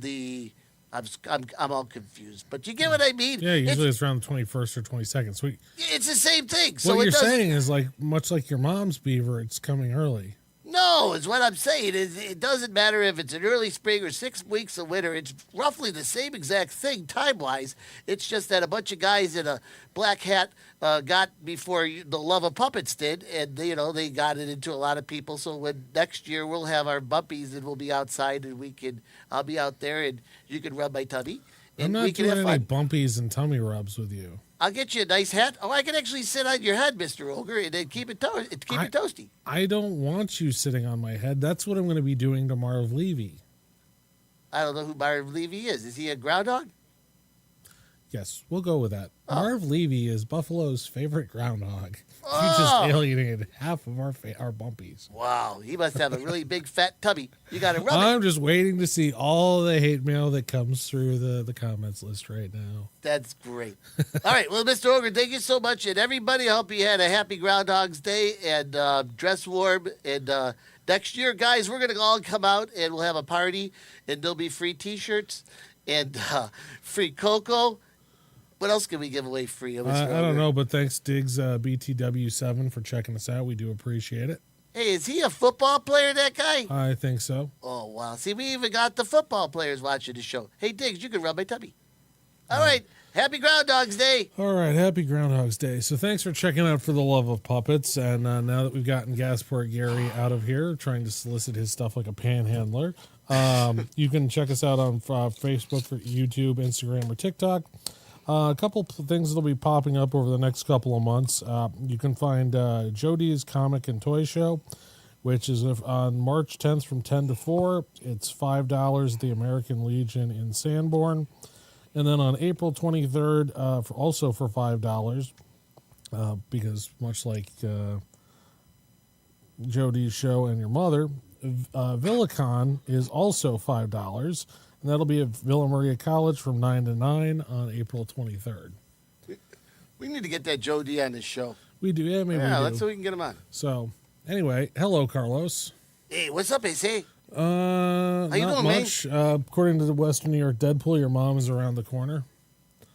I'm all confused. But you get what I mean? Yeah, usually it's around the 21st or 22nd. So It's the same thing. what you're saying is like much like your mom's beaver, it's coming early. No, is what I'm saying. It doesn't matter if it's an early spring or 6 weeks of winter. It's roughly the same exact thing time-wise. It's just that a bunch of guys in a black hat got before the Love of Puppets did, and they got it into a lot of people. So when next year we'll have our bumpies and we'll be outside and I'll be out there and you can rub my tummy. I'm And not we can doing have any fun. bumpies and tummy rubs with you. I'll get you a nice hat. Oh, I can actually sit on your head, Mr. Ogre, and then keep it toasty. I don't want you sitting on my head. That's what I'm going to be doing to Marv Levy. I don't know who Marv Levy is. Is he a groundhog? Yes, we'll go with that. Oh. Marv Levy is Buffalo's favorite groundhog. You Oh. just alienated half of our bumpies. Wow, he must have a really big fat tummy. You got to rub it. I'm just waiting to see all the hate mail that comes through the comments list right now. That's great. All right, well, Mr. Ogre, thank you so much, and everybody, I hope you had a happy Groundhog's Day and dress warm. And next year, guys, we're gonna all come out and we'll have a party, and there'll be free T-shirts and free cocoa. What else can we give away free? Mr. I Ogre? don't know, but thanks, Diggs BTW7, for checking us out. We do appreciate it. Hey, is he a football player, that guy? I think so. Oh, wow. See, we even got the football players watching the show. Hey, Diggs, you can rub my tummy. All right. Happy Groundhog's Day. All right, happy Groundhog's Day. So thanks for checking out For the Love of Puppets. And now that we've gotten Gasport Gary out of here, trying to solicit his stuff like a panhandler, you can check us out on Facebook, YouTube, Instagram, or TikTok. A couple of things that'll be popping up over the next couple of months. You can find Jody's Comic and Toy Show, which is on March 10th from 10 to 4. It's $5 at the American Legion in Sanborn. And then on April 23rd, also for $5, because much like Jody's show and your mother, VillaCon is also $5. And that'll be at Villa Maria College from 9 to 9 on April 23rd. We need to get that Joe D on this show. We do, yeah, maybe Yeah, we let's see do. if we can get him on. So, anyway, hello, Carlos. Hey, what's up, Ace? How you not doing, man? much. According to the Western New York Deadpool, your mom is around the corner.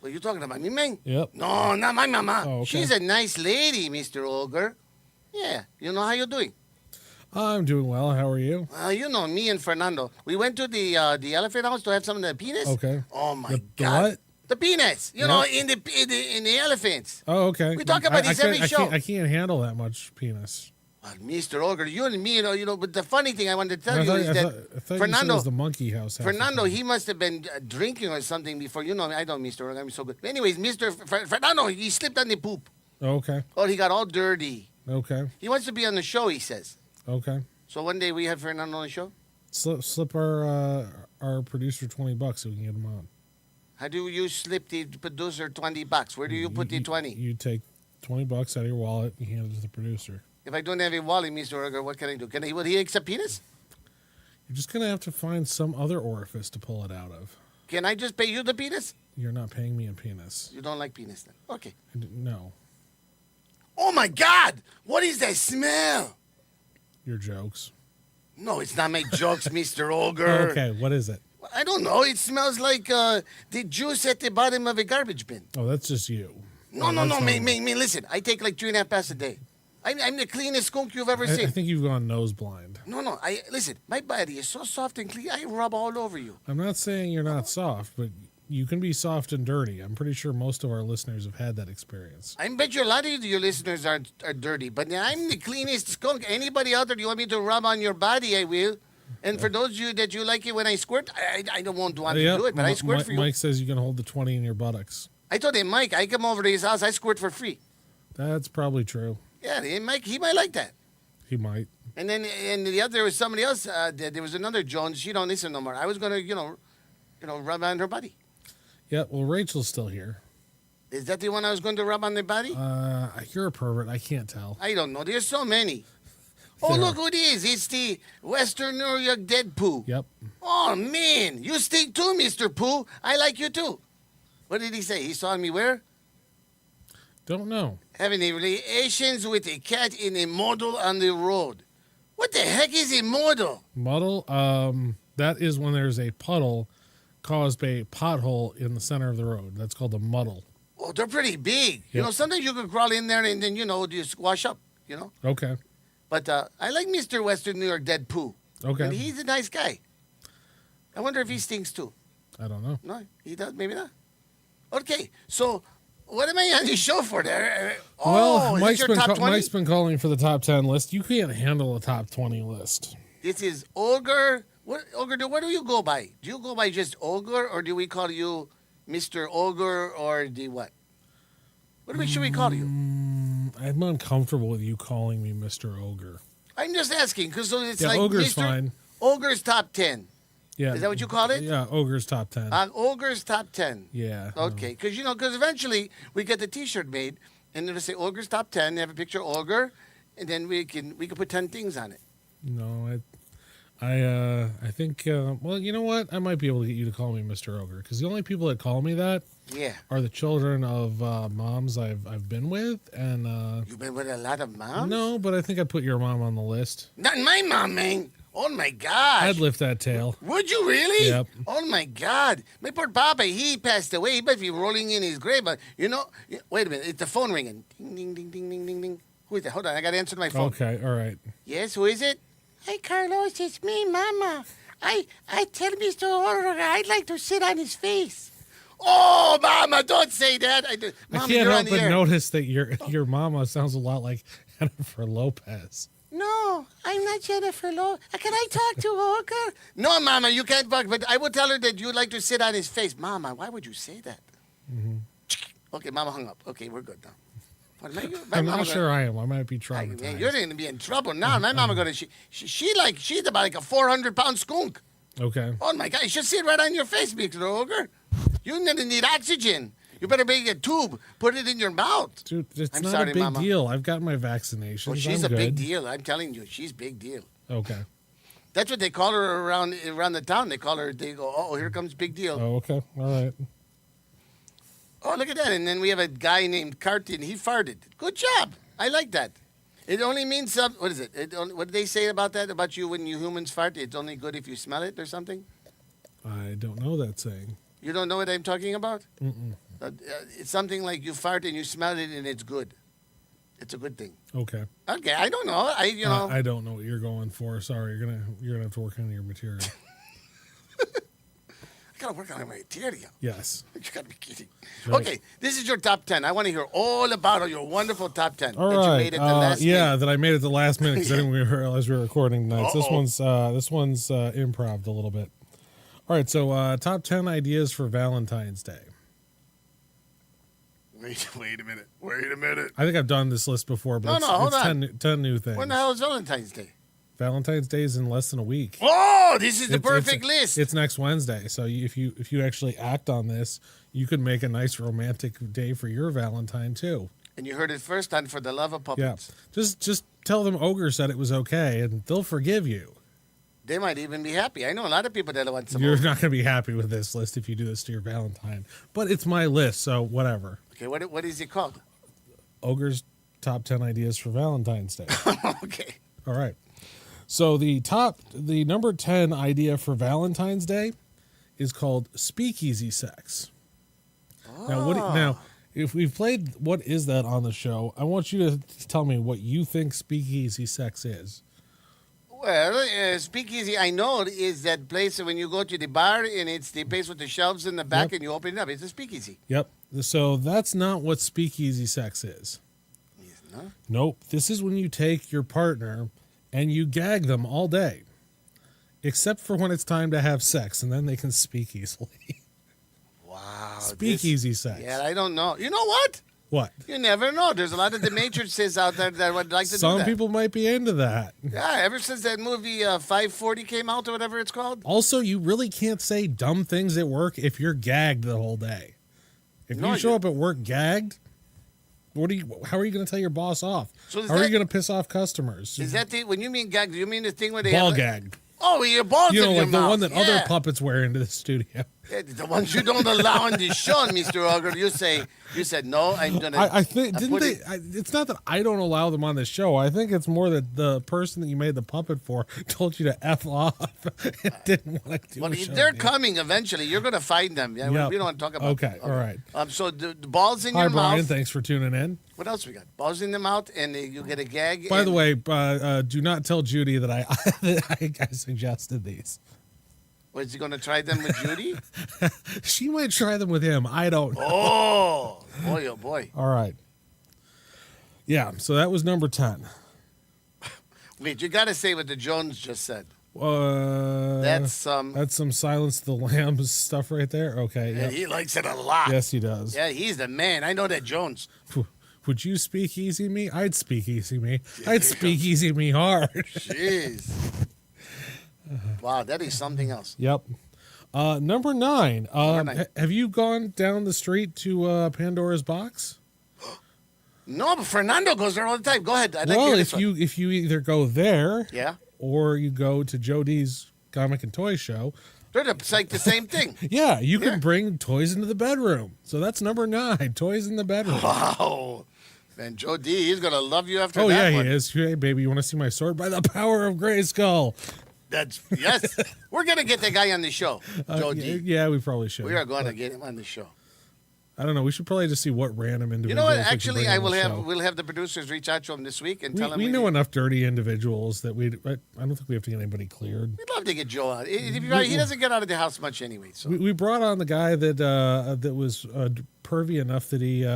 Well, you're talking about me, man? Yep. No, not my mama. Oh, okay. She's a nice lady, Mr. Ogre. Yeah, you know how you're doing. I'm doing well. How are you? You know me and Fernando. We went to the elephant house to have some of the penis. Okay. Oh my The God. what? The penis. You Yeah. know, in the elephants. Oh, okay. We talk about this every show. I can't handle that much penis. Well, Mr. Ogre, you and me, you know. But the funny thing I wanted to tell I you thought, is I that thought you said it Fernando, was the monkey house. half the Fernando, time. he must have been drinking or something before. You know, I don't, Mr. Ogre. I'm so good. Anyways, Fernando, he slipped on the poop. Okay. Oh, he got all dirty. Okay. He wants to be on the show, he says. Okay. So one day we have Fernando on the show. Slip our producer $20 so we can get him on. How do you slip the producer $20? Where do you put the 20? You take $20 out of your wallet and hand it to the producer. If I don't have a wallet, Mr. Ogre, what can I do? Will he accept penis? You're just gonna have to find some other orifice to pull it out of. Can I just pay you the penis? You're not paying me a penis. You don't like penis then? Okay. No, Oh my God! What is that smell? your jokes. No, it's not my jokes, Mr. Ogre. Okay, what is it? I don't know. It smells like the juice at the bottom of a garbage bin. Oh, that's just you. No, Oh, no, that's no. not- Me, listen. I take like 3.5 baths a day. I'm the cleanest skunk you've ever I seen. think you've gone nose blind. No. Listen. My body is so soft and clean. I rub all over you. I'm not saying you're not soft, but you can be soft and dirty. I'm pretty sure most of our listeners have had that experience. I bet you a lot of your listeners are dirty, but I'm the cleanest skunk. Anybody out there you want me to rub on your body, I will. And for those of you that you like it when I squirt, I don't want to do it, but I squirt for you. Mike says you can hold the 20 in your buttocks. I told him, Mike, I come over to his house, I squirt for free. That's probably true. Yeah, Mike, he might like that. He might. And then there was somebody else. There was another Jones. She don't listen no more. I was gonna, rub on her body. Yeah. Well, Rachel's still here. Is that the one I was going to rub on the body? You're a pervert. I can't tell. I don't know. There's so many. Oh, look who it is. It's the Western New York Dead Pooh. Yep. Oh, man. You stink too, Mr. Pooh. I like you too. What did he say? He saw me where? Don't know. Having a relations with a cat in a model on the road. What the heck is a model? Muddle. That is when there's a puddle caused by a pothole in the center of the road. That's called a muddle. Oh, they're pretty big. Yep. Sometimes you can crawl in there and then, you squash up, Okay. But I like Mr. Western New York Dead Pooh. Okay. And he's a nice guy. I wonder if he stinks too. I don't know. No, he does. Maybe not. Okay, so what am I on the show for there? Well, is this your top 20? Mike's been calling for the top 10 list. You can't handle a top 20 list. This is Ogre. Ogre, what do you go by? Do you go by just Ogre, or do we call you Mr. Ogre, or the what? What should we call you? I'm uncomfortable with you calling me Mr. Ogre. I'm just asking, because it's Yeah, like Ogre's Mr. fine. Ogre's top 10. Yeah. Is that what you call it? Yeah, Ogre's top 10. Ogre's top 10. Yeah. Okay, because eventually we get the T-shirt made, and it'll say Ogre's top 10. They have a picture of Ogre, and then we can put 10 things on it. No, I think. Well, you know what? I might be able to get you to call me Mr. Ogre, because the only people that call me that Yeah. are the children of moms I've been with, and You've been with a lot of moms? no, but I think I put your mom on the list. Not my mom, man. Oh my gosh. I'd lift that tail. Would you really? Yep. Oh my God. My poor Papa, he passed away. He must be rolling in his grave. But wait a minute. It's the phone ringing. Ding, ding, ding, ding, ding, ding, ding. Who is that? Hold on. I got to answer my phone. Okay, all right. Yes, who is it? Hi, Carlos. It's me, Mama. I tell Mr. Orga I'd like to sit on his face. Oh, Mama, don't say that. Mama, I can't you're on help the but air. notice that your mama sounds a lot like Jennifer Lopez. No, I'm not Jennifer Lopez. Can I talk to Ogre? No, Mama, you can't talk. But I would tell her that you'd like to sit on his face. Mama, why would you say that? Mm-hmm. Okay, Mama hung up. Okay, we're good now. I'm not sure I am. I might be traumatized. Man, you're going to be in trouble now. My mama going to she's about like a 400-pound skunk. Okay. Oh my God, you should sit right on your face, Mr. Ogre. You need oxygen. You better make a tube, put it in your mouth. Dude, it's I'm not sorry, a big Mama. deal. I've got my vaccinations. Well, she's I'm a big good. deal. I'm telling you, she's big deal. Okay. That's what they call her around the town. They call her. They go, oh, here comes Big Deal. Oh, okay. All right. Oh, look at that. And then we have a guy named Carton. He farted. Good job. I like that. It only means something. What is it? What did they say about that? About you when you humans fart? It's only good if you smell it or something? I don't know that saying. You don't know what I'm talking about? Mm-mm. It's something like you fart and you smell it and it's good. It's a good thing. Okay. Okay, I don't know. I don't know what you're going for. Sorry, you're gonna have to work on your material. I gotta work on my material. Yes. You gotta be kidding. Right. Okay, this is your top 10. I want to hear all about your wonderful top 10 All that right. you made at the last yeah, minute. that I made at the last minute because I didn't realize we were recording tonight. So Uh-oh. this one's improv a little bit. All right. So top 10 ideas for Valentine's Day. Wait a minute. Wait a minute. I think I've done this list before, but No, it's, no, hold it's on. 10 new things. When the hell is Valentine's Day? Valentine's Day is in less than a week. Oh, this is the It's- perfect list. It's next Wednesday. So if you actually act on this, you could make a nice romantic day for your Valentine too. And you heard it first on For the Love of Yeah. Puppets. Just tell them Ogre said it was okay, and they'll forgive you. They might even be happy. I know a lot of people that want some. You're not going to be happy with this list if you do this to your Valentine. But it's my list, so whatever. Okay, what is it called? Ogre's top 10 ideas for Valentine's Day. Okay. All right. So the number 10 idea for Valentine's Day is called speakeasy sex. Now, if we've played What Is That on the show, I want you to tell me what you think speakeasy sex is. Well, speakeasy, I know, is that place when you go to the bar and it's the place with the shelves in the back Yep. and you open it up. It's a speakeasy. Yep. So that's not what speakeasy sex is. No? Nope. This is when you take your partner and you gag them all day, except for when it's time to have sex, and then they can speak easily. Wow. Speakeasy sex. Yeah, I don't know. You know what? What? You never know. There's a lot of the matrices out there that would like to do Some that. people might be into that. Yeah, ever since that movie 540 came out or whatever it's called. Also, you really can't say dumb things at work if you're gagged the whole day. If No, you show you- up at work gagged, how are you going to tell your boss off? So is How are that- you going to piss off customers? Is that the, when you mean gag, do you mean the thing where they ball have, gagged? Oh, your balls You know, in your like the mouth. one that other Yeah. puppets wear into the studio. Yeah, the ones you don't allow on the show, Mr. Ogre. You said no. I'm gonna. I think didn't put they? it- It's not that I don't allow them on the show. I think it's more that the person that you made the puppet for told you to f off and didn't want to do Well, a show. they're coming eventually. You're gonna find them. Yeah, Yep. we don't want to talk about. Okay, all right. So the balls in Hi, your Brian. mouth. Thanks for tuning in. What else we got? Balls in the mouth, and you get a gag. By the and- way, do not tell Judy that I suggested these. was he gonna try them with Judy? She might try them with him. I don't know. Oh boy, oh boy. All right. Yeah, so that was number 10. Wait, you gotta say what the Jones just said. That's That's some Silence of the Lambs stuff right there. Okay. and Yep. he likes it a lot. Yes, he does. Yeah, he's the man. I know that Jones. Would you speak easy me? I'd speak easy me. I'd speak easy me hard. Jeez. Wow, that is something else. Yep. Number 9. Number 9. Have you gone down the street to Pandora's Box? No, but Fernando goes there all the time. Go ahead. I'd like to Well, hear if this one. you either go there, Yeah. or you go to Jody's comic and toy show, It's like the same thing. yeah, you Yeah. can bring toys into the bedroom. So that's number 9, toys in the bedroom. Wow. And Joe D, he's going to love you after Oh that yeah, one. he is. Hey, baby, you want to see my sword? By the power of Grayskull. Yes. We're going to get that guy on the show, Joe D. Yeah, we probably should. We are going to get him on the show. I don't know. We should probably just see what random You individuals. know what? we can Actually, bring I on will the have show. we'll have the producers reach out to him this week and tell him We know enough dirty individuals that I don't think we have to get anybody cleared. We'd love to get Joe out. He doesn't get out of the house much anyway. So We brought on the guy that was pervy enough that he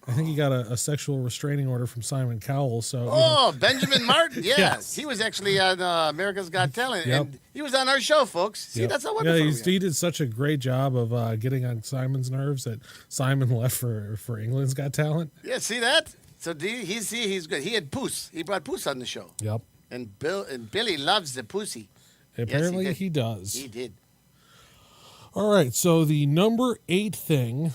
I think he got a sexual restraining order from Simon Cowell. So you know, Oh, Benjamin Martin. Yes. Yes. He was actually on America's Got Talent. Yep. And he was on our show, folks. See, yep. that's how wonderful we are. he did such a great job of getting on Simon's nerves that Simon left for England's Got Talent. Yeah, see that? So he's good. He had Poos. He brought Poos on the show. Yep. And Billy loves the Pussy. Apparently did. he does. He did. All right. So the number 8 thing.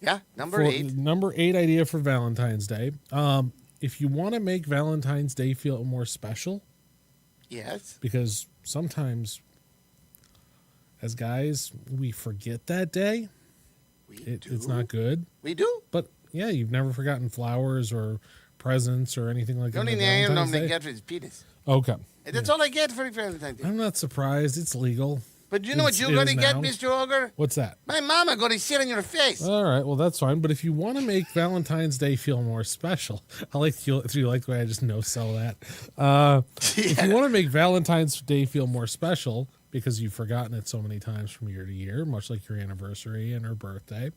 Yeah, number 8. Number 8 idea for Valentine's Day. If you want to make Valentine's Day feel more special, Yes. because sometimes as guys we forget that day. We It's not good. We do. But yeah, you've never forgotten flowers or presents or anything like The that. only on thing I Valentine's normally Day? get is penis. Okay. And that's all I get for Valentine's Day. I'm not surprised. It's legal. But you know what It's- you're it going to is get, now. Mr. Ogre? What's that? My mama going to sit on your face. All right, well that's fine. But if you want to make Valentine's Day feel more special, I like you. Do you like the way I just no sell that? If you want to make Valentine's Day feel more special because you've forgotten it so many times from year to year, much like your anniversary and her birthday,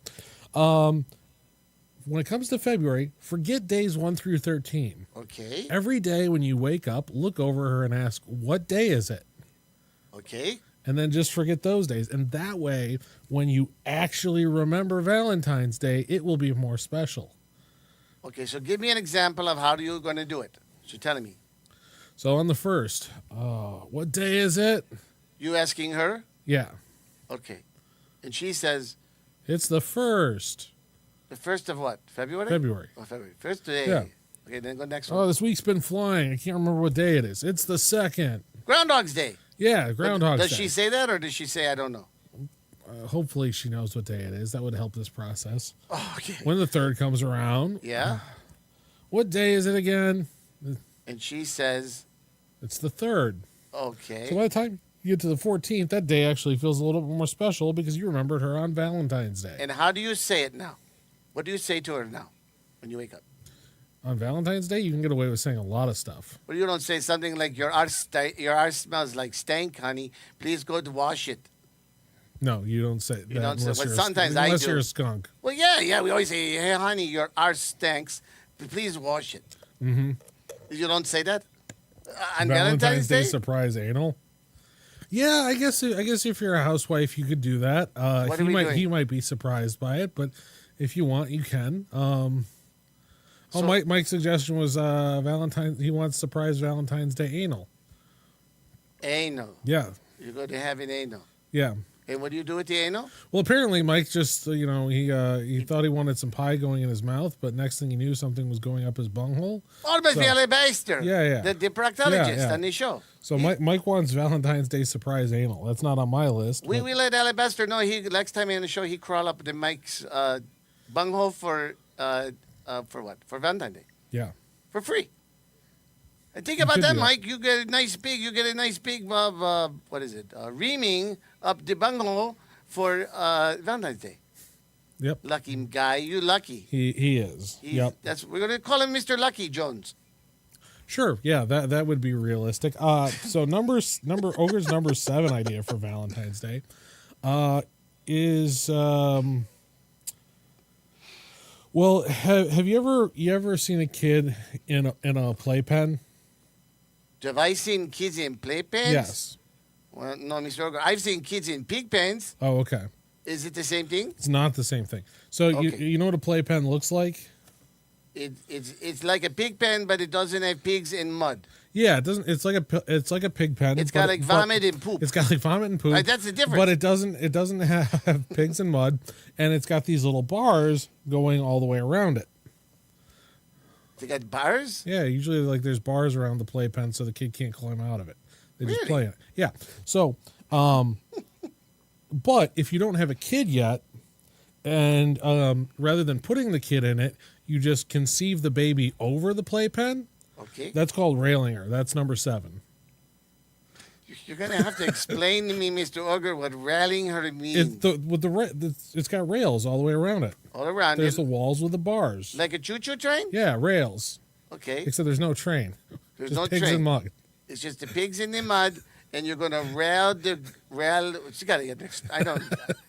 when it comes to February, forget days 1 through 13. Okay. Every day when you wake up, look over her and ask, "What day is it?" Okay. And then just forget those days. And that way, when you actually remember Valentine's Day, it will be more special. Okay, so give me an example of how you're going to do it. So tell me. So on the 1st, what day is it? You asking her? Yeah, Okay. And she says, it's the 1st. the 1st of what? February? February. Oh, February. First day. Yeah. Okay, then go next Oh, one. this week's been flying. I can't remember what day it is. It's the 2nd. Groundhog's Day. Yeah, Groundhog's Does Day. she say that or does she say, I don't know? Hopefully she knows what day it is. That would help this process. Oh, okay. When the 3rd comes around, Yeah. what day is it again? And she says, It's the 3rd. okay. So by the time you get to the 14th, that day actually feels a little bit more special because you remembered her on Valentine's Day. And how do you say it now? What do you say to her now when you wake up? On Valentine's Day, you can get away with saying a lot of stuff. But you don't say something like your arse smells like stank, honey. Please go to wash it. No, you don't say that. You don't say. Unless But you're sometimes unless I do. you're a skunk. Well, yeah. We always say, "Hey, honey, your arse stinks. Please wash it." Mm-hmm. You don't say that on Valentine's Day. surprise anal. Yeah, I guess if you're a housewife, you could do that. What are we doing? He might be surprised by it, but if you want, you can. Mike's suggestion was Valentine's. He wants surprise Valentine's Day anal. Anal. Yeah, You're going to have an anal. yeah. And what do you do with the anal? Well, apparently Mike just he thought he wanted some pie going in his mouth, but next thing he knew, something was going up his bunghole. Oh, but Valley Baster. Yeah. The proctologist Yeah. on the show. So Mike wants Valentine's Day surprise anal. That's not on my list. We but- let Alabaster know next time in the show he crawl up the Mike's bunghole for what? For Valentine's Day. Yeah. For free. And think about could that, do that. Mike. You get a nice big reaming up the bunghole for Valentine's Day. Yep. Lucky guy, you lucky. He is. Yep. We're gonna call him Mr. Lucky Jones. Sure. Yeah, that would be realistic. So Ogre's number 7 idea for Valentine's Day is well, have you ever seen a kid in a playpen? Have I seen kids in playpens? Yes. Well, no, Mr. Ogre. I've seen kids in pig pens. Oh, okay. Is it the same thing? It's not the same thing. So Okay. you know what a playpen looks like? It's like a pig pen, but it doesn't have pigs and mud. Yeah, it doesn't. It's like a pig pen. It's got but- like but- vomit and poop. It's got like vomit and poop. Right, that's the difference. But it doesn't have pigs and mud, and it's got these little bars going all the way around it. They got bars? Yeah, usually like there's bars around the playpen so the kid can't climb out of it. They just Really? play in it. Yeah. So, but if you don't have a kid yet, and rather than putting the kid in it, you just conceive the baby over the playpen. Okay. That's called railing her. That's number 7. You're going to have to explain to me, Mr. Ogre, what rallying her means. It's got rails all the way around it. All around There's it. the walls with the bars. Like a choo-choo train? Yeah, rails. Okay. Except there's no train. There's Just no pigs train. and mud. It's just the pigs in the mud, and you're going to rail. You got to get this. I don't.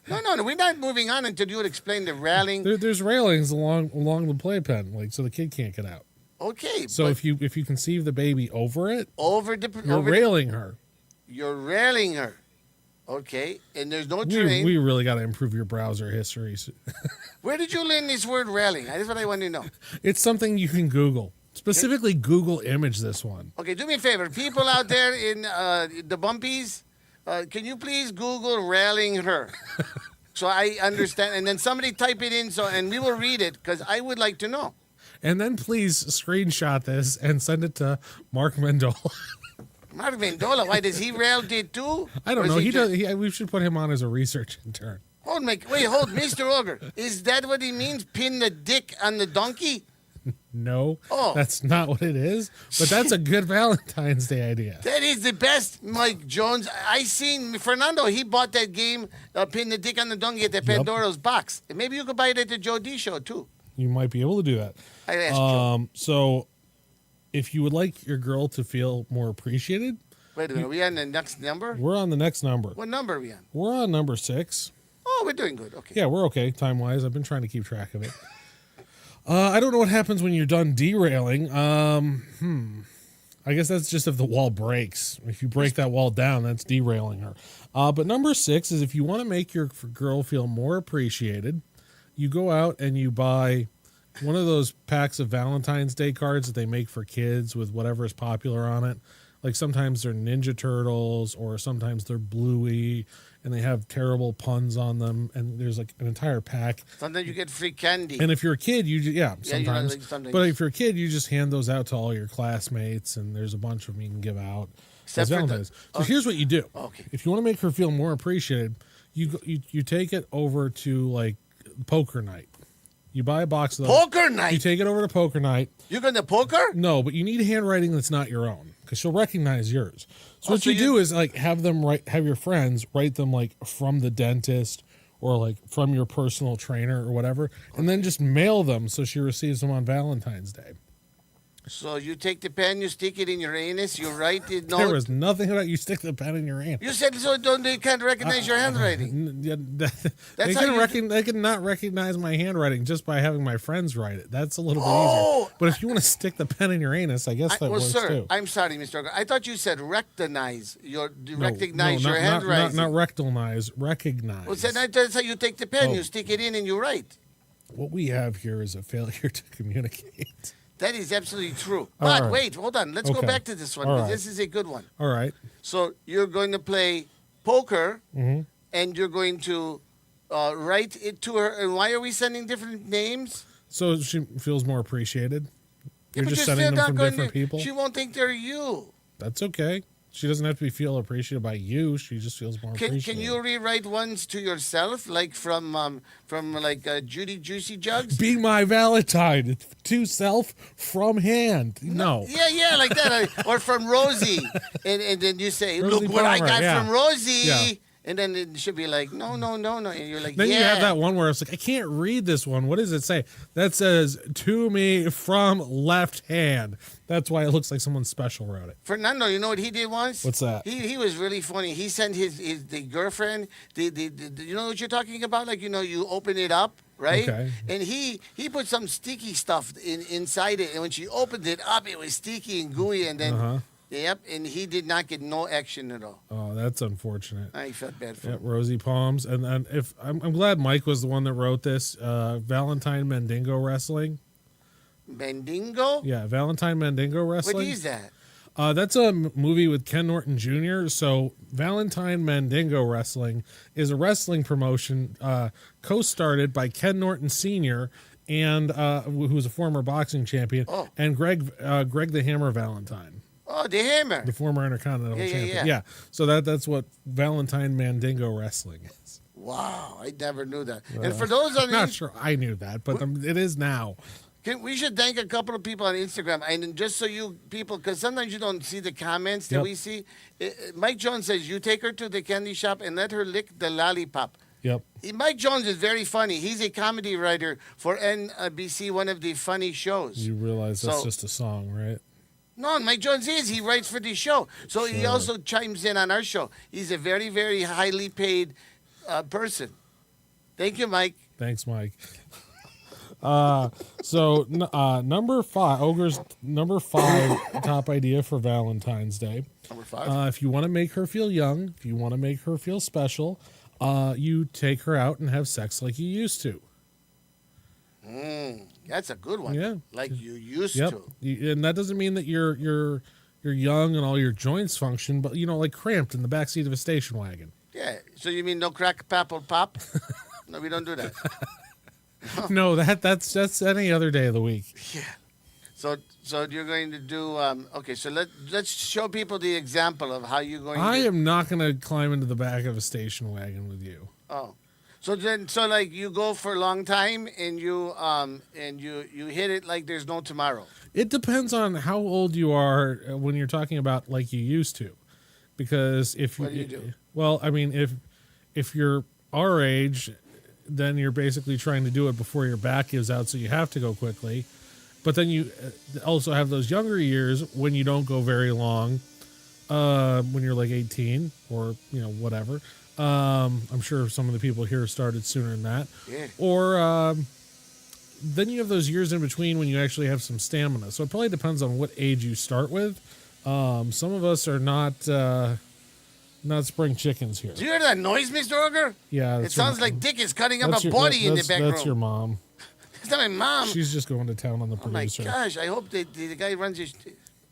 No. We're not moving on until you would explain the railing. There's railings along the playpen, like so the kid can't get out. Okay. So but if you conceive the baby over it, you're over railing her. You're railing her. Okay. And there's no train. We really got to improve your browser history. Where did you learn this word railing? That's what I want to know. It's something you can Google. Specifically, Google image this one. Okay, do me a favor. People out there in the bumpies, can you please Google railing her? So I understand. And then somebody type it in and we will read it because I would like to know. And then please screenshot this and send it to Mark Mendola. Mark Mendola, why does he rail it too? I don't Or know. is He just- does. We should put him on as a research intern. Hold, Mr. Ogre. Is that what he means? Pin the dick on the donkey? No, Oh. that's not what it is. But that's a good Valentine's Day idea. That is the best, Mike Jones. I seen Fernando. He bought that game, Pin the Dick on the Donkey at the Pandora's Box. And maybe you could buy it at the Joe D Show, too. You might be able to do that. I asked Joe. So, if you would like your girl to feel more appreciated, Wait a minute. Are we on the next number? we're on the next number. What number are we on? We're on number 6. Oh, we're doing good. Okay. Yeah, we're okay time-wise. I've been trying to keep track of it. I don't know what happens when you're done derailing. I guess that's just if the wall breaks. If you break that wall down, that's derailing her. But number 6 is if you want to make your girl feel more appreciated, you go out and you buy one of those packs of Valentine's Day cards that they make for kids with whatever is popular on it. Like sometimes they're Ninja Turtles or sometimes they're Bluey and they have terrible puns on them. And there's like an entire pack. Sometimes you get free candy. And if you're a kid, sometimes. you know, like sometimes. But if you're a kid, you just hand those out to all your classmates, and there's a bunch of them you can give out. Except as for the- Valentine's. So here's what you do. Okay. If you want to make her feel more appreciated, you take it over to like poker night. You buy a box of those. Poker night? You take it over to poker night. You're going to poker? No, but you need handwriting that's not your own because she'll recognize yours. So what so you do is like have your friends write them like from the dentist or like from your personal trainer or whatever, and then just mail them so she receives them on Valentine's Day. So you take the pen, you stick it in your anus, you write the note. There was nothing about you stick the pen in your hand. You said so they can't recognize your handwriting. They how you they can not recognize my handwriting just by having my friends write it. That's a little bit Oh! easier. But if you want to stick the pen in your anus, I guess that Well, works sir, too. I'm sorry, Mr. Ogre. I thought you said recognize your No, recognize no, your not, handwriting. not rectalize, recognize. Well, that's how you take the pen. Oh. You stick it in and you write. What we have here is a failure to communicate. That is absolutely true. All But right. wait, hold on. Let's go Okay. back to this one. All Because right. This is a good one. All right. So you're going to play poker, Mm-hmm. and you're going to write it to her. And why are we sending different names? So she feels more appreciated. You're Yeah, but just still sending them not from going different people. She won't think they're you. That's okay. She doesn't have to feel appreciated by you. She just feels more Can appreciated. you rewrite ones to yourself, like from Judy Juicy Jugs? Be my Valentine to self from hand? No. Yeah, like that. Or from Rosie. And then you say, Rosie look what I Palmer, got yeah. from Rosie. Yeah. And then it should be like, no. And you're like, Then yeah. you have that one where it's like, I can't read this one. What does it say? That says, to me from left hand. That's why it looks like someone special wrote it. Fernando, you know what he did once? What's that? He was really funny. He sent the girlfriend, you know what you're talking about? Like, you open it up, right? Okay. And he put some sticky stuff inside it. And when she opened it up, it was sticky and gooey. And then, Uh-huh. yep, and he did not get no action at all. Oh, that's unfortunate. I felt bad for Yeah, him. Rosy Palms. And if I'm glad Mike was the one that wrote this. Valentine Mandingo Wrestling. Mandingo? Yeah, Valentine Mandingo Wrestling. What is that? That's a movie with Ken Norton Jr. So Valentine Mandingo Wrestling is a wrestling promotion co-started by Ken Norton Sr. and who's a former boxing champion, Oh. and Greg the Hammer Valentine, Oh, the hammer. the former Intercontinental Yeah, champion. yeah. So that's what Valentine Mandingo Wrestling is. Wow, I never knew that. And for those on I'm not the sure I knew that, but it is now. we should thank a couple of people on Instagram, and just so you people, because sometimes you don't see the comments that Yep. we see. Mike Jones says, you take her to the candy shop and let her lick the lollipop. Yep. Mike Jones is very funny. He's a comedy writer for NBC, one of the funny shows. You realize that's So- just a song, right? No, Mike Jones is. He writes for the show. So he Sure. also chimes in on our show. He's a very, very highly paid person. Thank you, Mike. Thanks, Mike. Number 5, Ogre's number 5 top idea for Valentine's Day. Number 5. If you want to make her feel young, if you want to make her feel special, you take her out and have sex like you used to. That's a good one. Yeah. Like you used Yep. to. And that doesn't mean that you're young and all your joints function, but like cramped in the backseat of a station wagon. Yeah. So you mean no crack, papple, pop? No, we don't do that. No, that's any other day of the week. Yeah. So you're going to do okay. So let's show people the example of how you're going. I to, am not going to climb into the back of a station wagon with you. Oh, so like you go for a long time and you hit it like there's no tomorrow. It depends on how old you are when you're talking about like you used to, because if What do you do? Well, I mean, if you're our age, then you're basically trying to do it before your back gives out, so you have to go quickly. But then you also have those younger years when you don't go very long, when you're like 18 or whatever. I'm sure some of the people here started sooner than that. Yeah. Or then you have those years in between when you actually have some stamina. So it probably depends on what age you start with. Some of us are not spring chickens here. Do you hear that noise, Mr. Ogre? Yeah, It that's your- sounds like Dick is cutting up that's a your- body in the back room. That's your mom. It's not my mom. She's just going to town on the Oh my producer. gosh! I hope the guy runs his.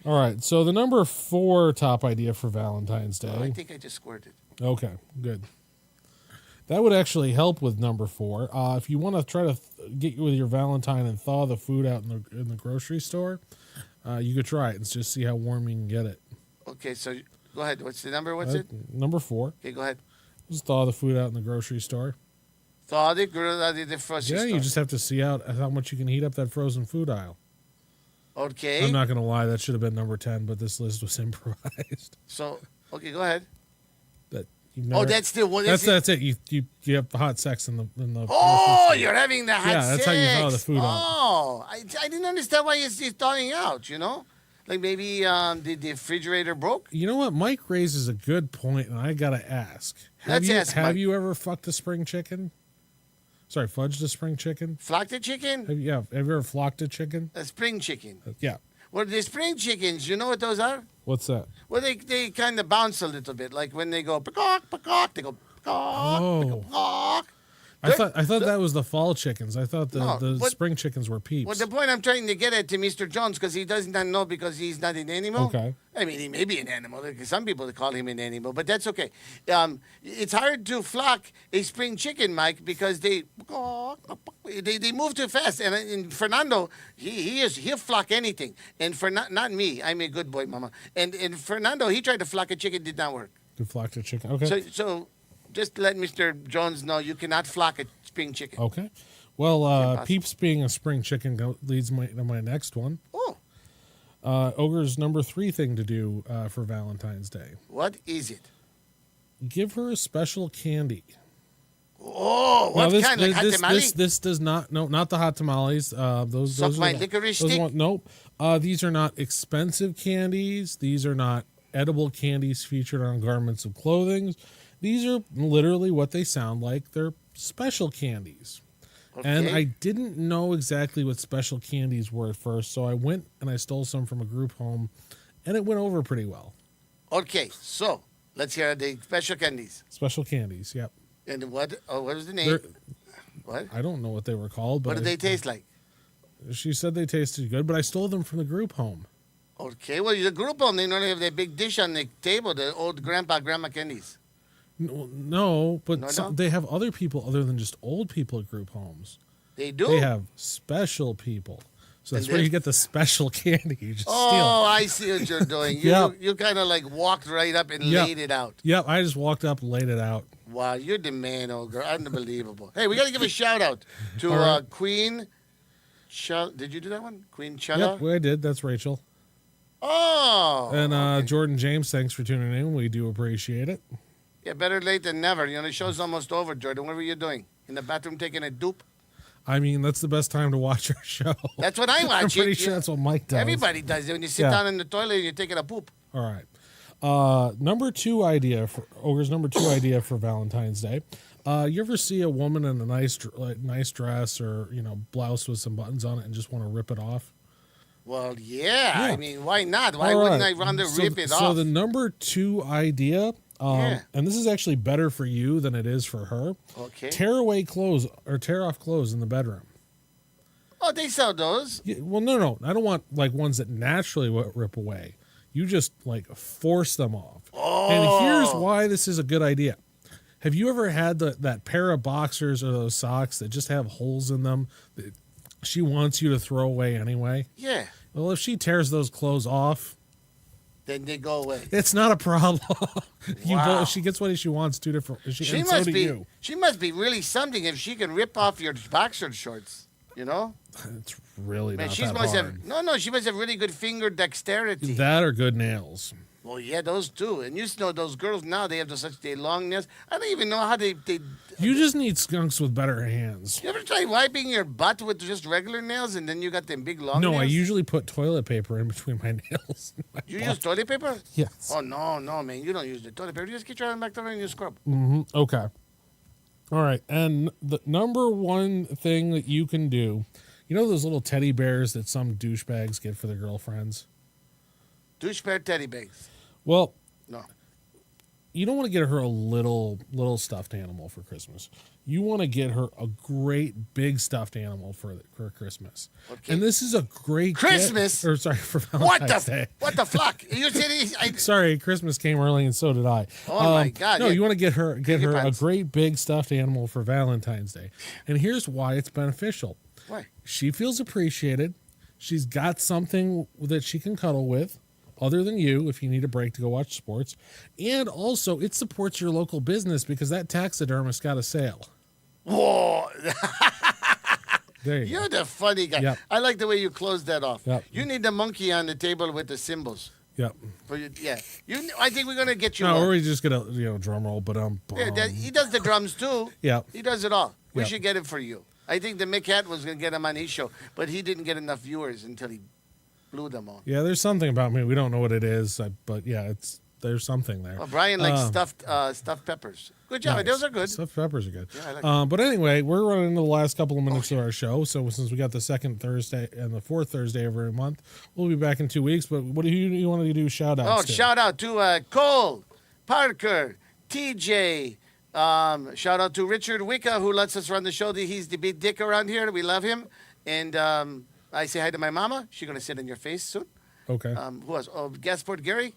All right, so the number 4 top idea for Valentine's Day. Oh, I think I just squirted. Okay, good. That would actually help with number 4. If you want to try to get with your Valentine and thaw the food out in the grocery store, you could try it and just see how warm you can get it. Okay, so go ahead. What's the number? What's it? Number 4. Okay, go ahead. Just thaw the food out in the grocery store. Thaw the grill out of the frozen Yeah, you store. just have to see out how much you can heat up that frozen food aisle. Okay. I'm not going to lie, that should have been number 10, but this list was improvised. So, okay, go ahead. You've Oh, never- that's the one. That's it. You have hot sex in the Oh, you're having the hot Yeah, that's sex. how you thaw the food out. Oh, I didn't understand why it's thawing out, you know? Like maybe the refrigerator broke? You know what? Mike raises a good point, and I gotta ask. Let's ask Mike. Have you ever fucked a spring chicken? Sorry, fudged a spring chicken? Flocked the chicken? Have you ever flocked a chicken? A spring chicken. Yeah. Well, the spring chickens, you know what those are? What's that? Well, they kind of bounce a little bit. Like when they go peacock, peacock, they go peacock, Oh. they go peacock. I thought that was the fall chickens. I thought No, the what- spring chickens were peeps. Well, the point I'm trying to get at to Mr. Jones, because he does not know because he's not an animal. Okay. I mean, he may be an animal. Because some people call him an animal, but that's okay. It's hard to flock a spring chicken, Mike, because they move too fast. And Fernando, he'll flock anything. And for not me, I'm a good boy, Mama. And Fernando, he tried to flock a chicken, did not work. You flocked a chicken. Okay. So just let Mr. Jones know you cannot flock a spring chicken. Okay. Well, impossible. peeps being a spring chicken leads to my next one. Oh, Ogre's number 3 thing to do for Valentine's Day. what is it? Give her a special candy. Oh, what kind? Like hot tamale? This does not. No, not the hot tamales. Those. Suck those my are the- licorice those stick? Nope. These are not expensive candies. These are not edible candies featured on garments of clothing. These are literally what they sound like. They're special candies. And Okay. I didn't know exactly what special candies were at first, so I went and I stole some from a group home, and it went over pretty well. Okay, so let's hear the special candies. Special candies, yep. And what? Oh, what was the name? They're, What? I don't know what they were called, but What do they taste like? She said they tasted good, but I stole them from the group home. Okay, well, the group home, they normally have that big dish on the table, the old grandma candies. No, but No? they have other people other than just old people at group homes. They do? They have special people. So that's And where they- you get the special candy. You just Oh, steal it. I see what you're doing. You Yeah. you kind of like walked right up and Yeah. laid it out. Yep, I just walked up and laid it out. Wow, you're the man, old girl. Unbelievable. Hey, we got to give a shout out to All right. Queen. Did you do that one? Queen Chella? Yep, I did. That's Rachel. Oh. And okay. Jordan James, thanks for tuning in. We do appreciate it. Yeah, better late than never. You know, the show's almost over, Jordan. What were you doing? In the bathroom taking a dupe? I mean, that's the best time to watch our show. That's what I watch. I'm pretty You- sure that's what Mike does. Everybody does it when you sit Yeah. down in the toilet and you're taking a poop. All right. Number 2 idea for Ogre's number 2 idea for Valentine's Day. You ever see a woman in a nice dress or blouse with some buttons on it and just want to rip it off? Well, yeah. I Yeah. mean, why not? Why All wouldn't right. I run to So- rip it so off? the number 2 idea, Yeah. and this is actually better for you than it is for her. Okay. Tear away clothes or tear off clothes in the bedroom. Oh, they sell those. Yeah, well, no. I don't want like ones that naturally rip away. You just like force them off. Oh. And here's why this is a good idea. Have you ever had that pair of boxers or those socks that just have holes in them that she wants you to throw away anyway? Yeah. Well, if she tears those clothes off, Then they go away. it's not a problem. Wow. She gets what she wants. 2 different. And She so must do be. you. She must be really something if she can rip off your boxer shorts. You know, It's really man, not she that must hard. have. No, she must have really good finger dexterity. That or good nails. Well, yeah, those too. And you know those girls now, they have such long nails. I don't even know how they. You just need skunks with better hands. You ever try wiping your butt with just regular nails and then you got them big long No, nails? I usually put toilet paper in between my nails. and my You butt. use toilet paper? Yes. Oh, no, man. You don't use the toilet paper. You just get your hand back there and you scrub. Okay. All right. And the number 1 thing that you can do, you know those little teddy bears that some douchebags get for their girlfriends? Douchebag teddy bags. Well, No. you don't want to get her a little stuffed animal for Christmas. You want to get her a great big stuffed animal for Christmas. Okay. And this is a great Christmas? for What Valentine's the Day. what the flock? You said Sorry, Christmas came early and so did I. Oh, my God, No, yeah. you want to get her your a pants. great big stuffed animal for Valentine's Day. And here's why it's beneficial. Why? She feels appreciated. She's got something that she can cuddle with other than you if you need a break to go watch sports. And also it supports your local business because that taxidermist got a sale. Whoa. There you You're go. the funny guy. Yep. I like the way you closed that off. Yep. You need the monkey on the table with the symbols. Yep. For you, yeah. I think we're gonna get you. No, one. or we just get a drum roll, but Yeah, he does the drums too. Yeah. He does it all. We Yeah. should get it for you. I think the Mick Hat was gonna get him on his show, but he didn't get enough viewers until he blew them all. Yeah, there's something about me. We don't know what it is, but yeah, there's something there. Well, Brian likes stuffed peppers. Good job. Nice. Those are good. Stuffed peppers are good. Yeah, I like But anyway, we're running into the last couple of minutes of our show. So since we got the second Thursday and the fourth Thursday of every month, we'll be back in 2 weeks. But what do you want to do? Shout outs. Oh, shout out to Cole, Parker, TJ. Shout out to Richard Wicca, who lets us run the show. He's the big dick around here. We love him. And I say hi to my mama. She's going to sit in your face soon. Okay. Who else? Oh, Gasport Gary.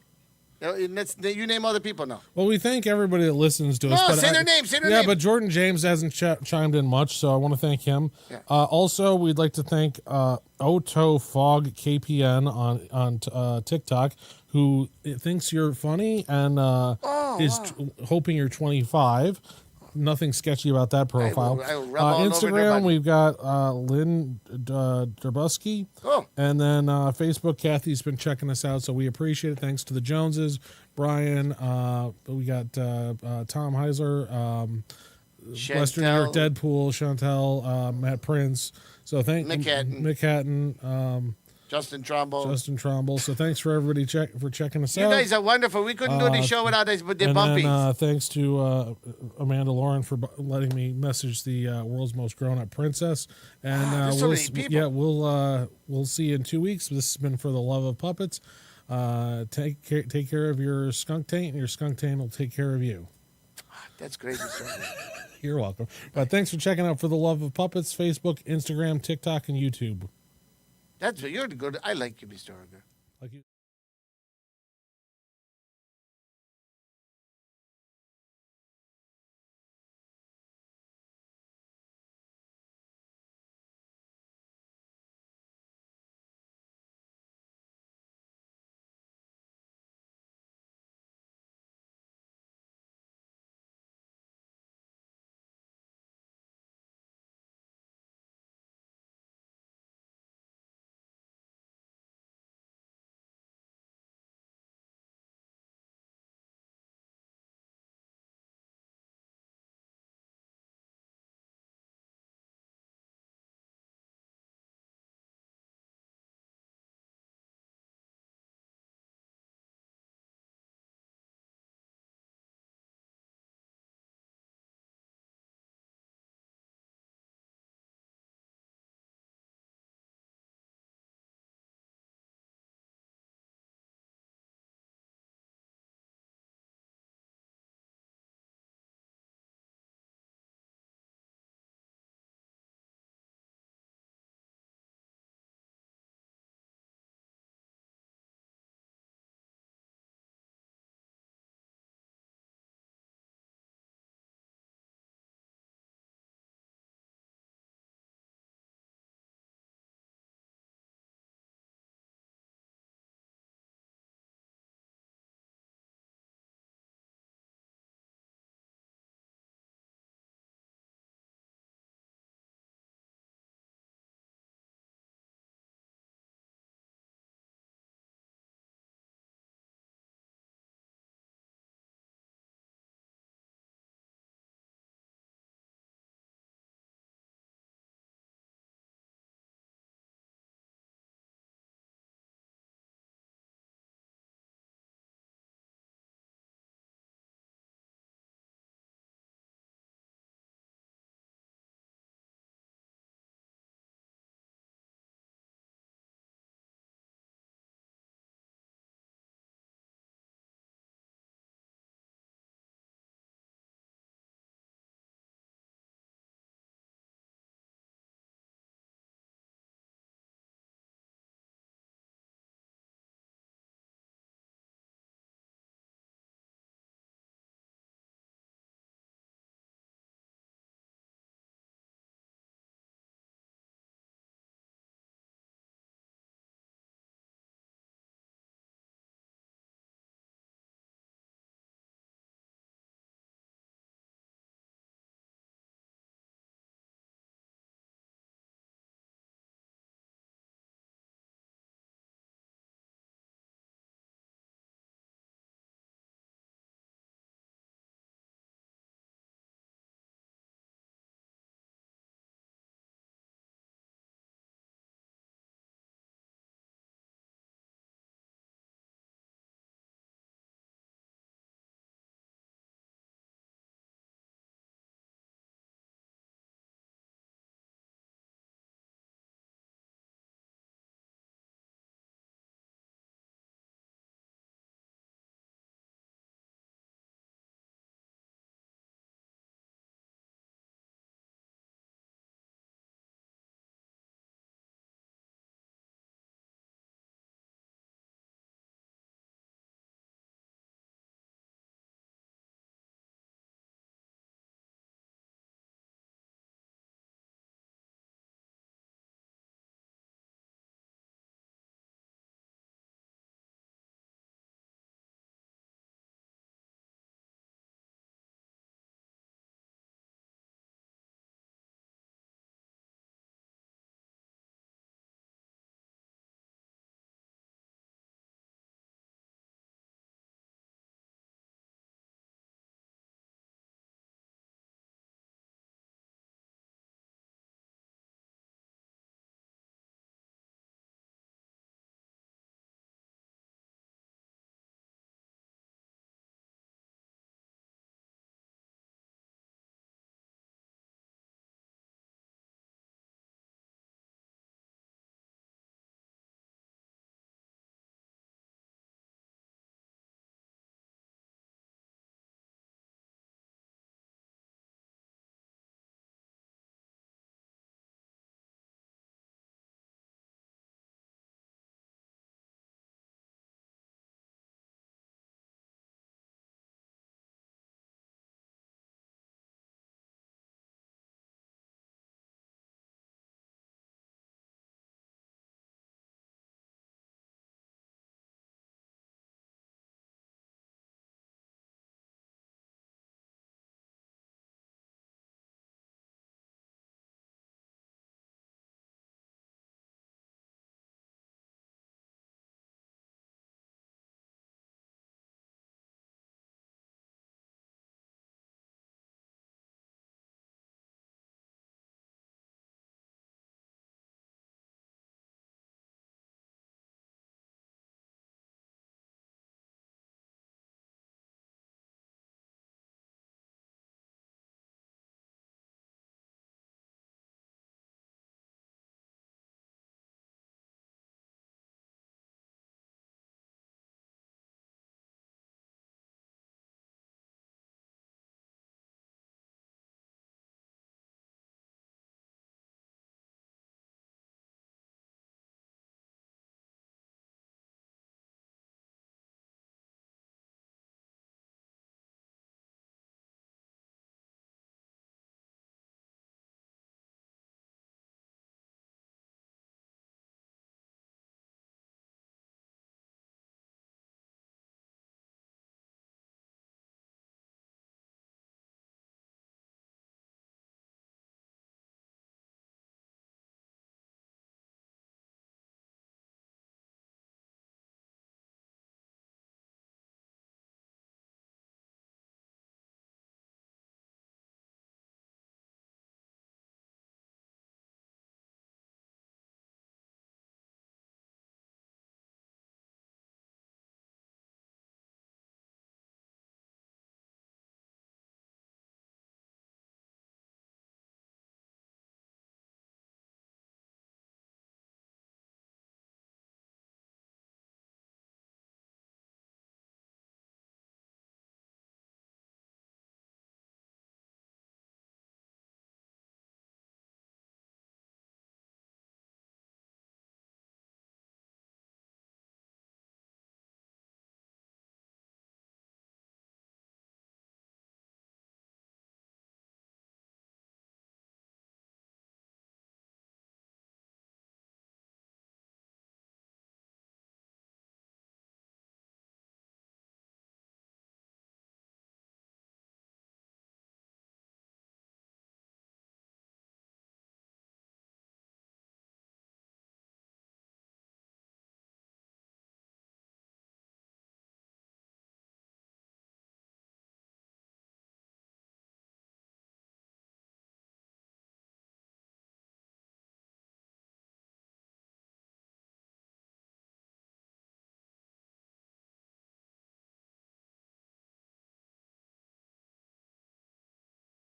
You name other people now. Well, we thank everybody that listens to us. No, but say their name. Say their yeah, name. but Jordan James hasn't chimed in much, so I want to thank him. Yeah. Also, we'd like to thank Oto Fog KPN on TikTok, who thinks you're funny and is hoping you're 25. Nothing sketchy about that profile. I will rub all over their Instagram, body. we've got Lynn Derbuski. Oh. And then Facebook, Kathy's been checking us out, so we appreciate it. Thanks to the Joneses, Brian. We got Tom Heisler, Western New York Deadpool, Chantel, Matt Prince. So Mick Hatton, Justin Trombo. So thanks for everybody for checking us out. You guys are wonderful. We couldn't do the show without us, but they're bumpy. Then, thanks to Amanda Lauren for letting me message the world's most grown-up princess. And there's so many people. Yeah, we'll see you in 2 weeks. This has been For the Love of Puppets. Take care of your skunk taint, and your skunk taint will take care of you. That's crazy. You're welcome. But thanks for checking out For the Love of Puppets, Facebook, Instagram, TikTok, and YouTube. You're good. I like you, Mr. Ogre. Like you.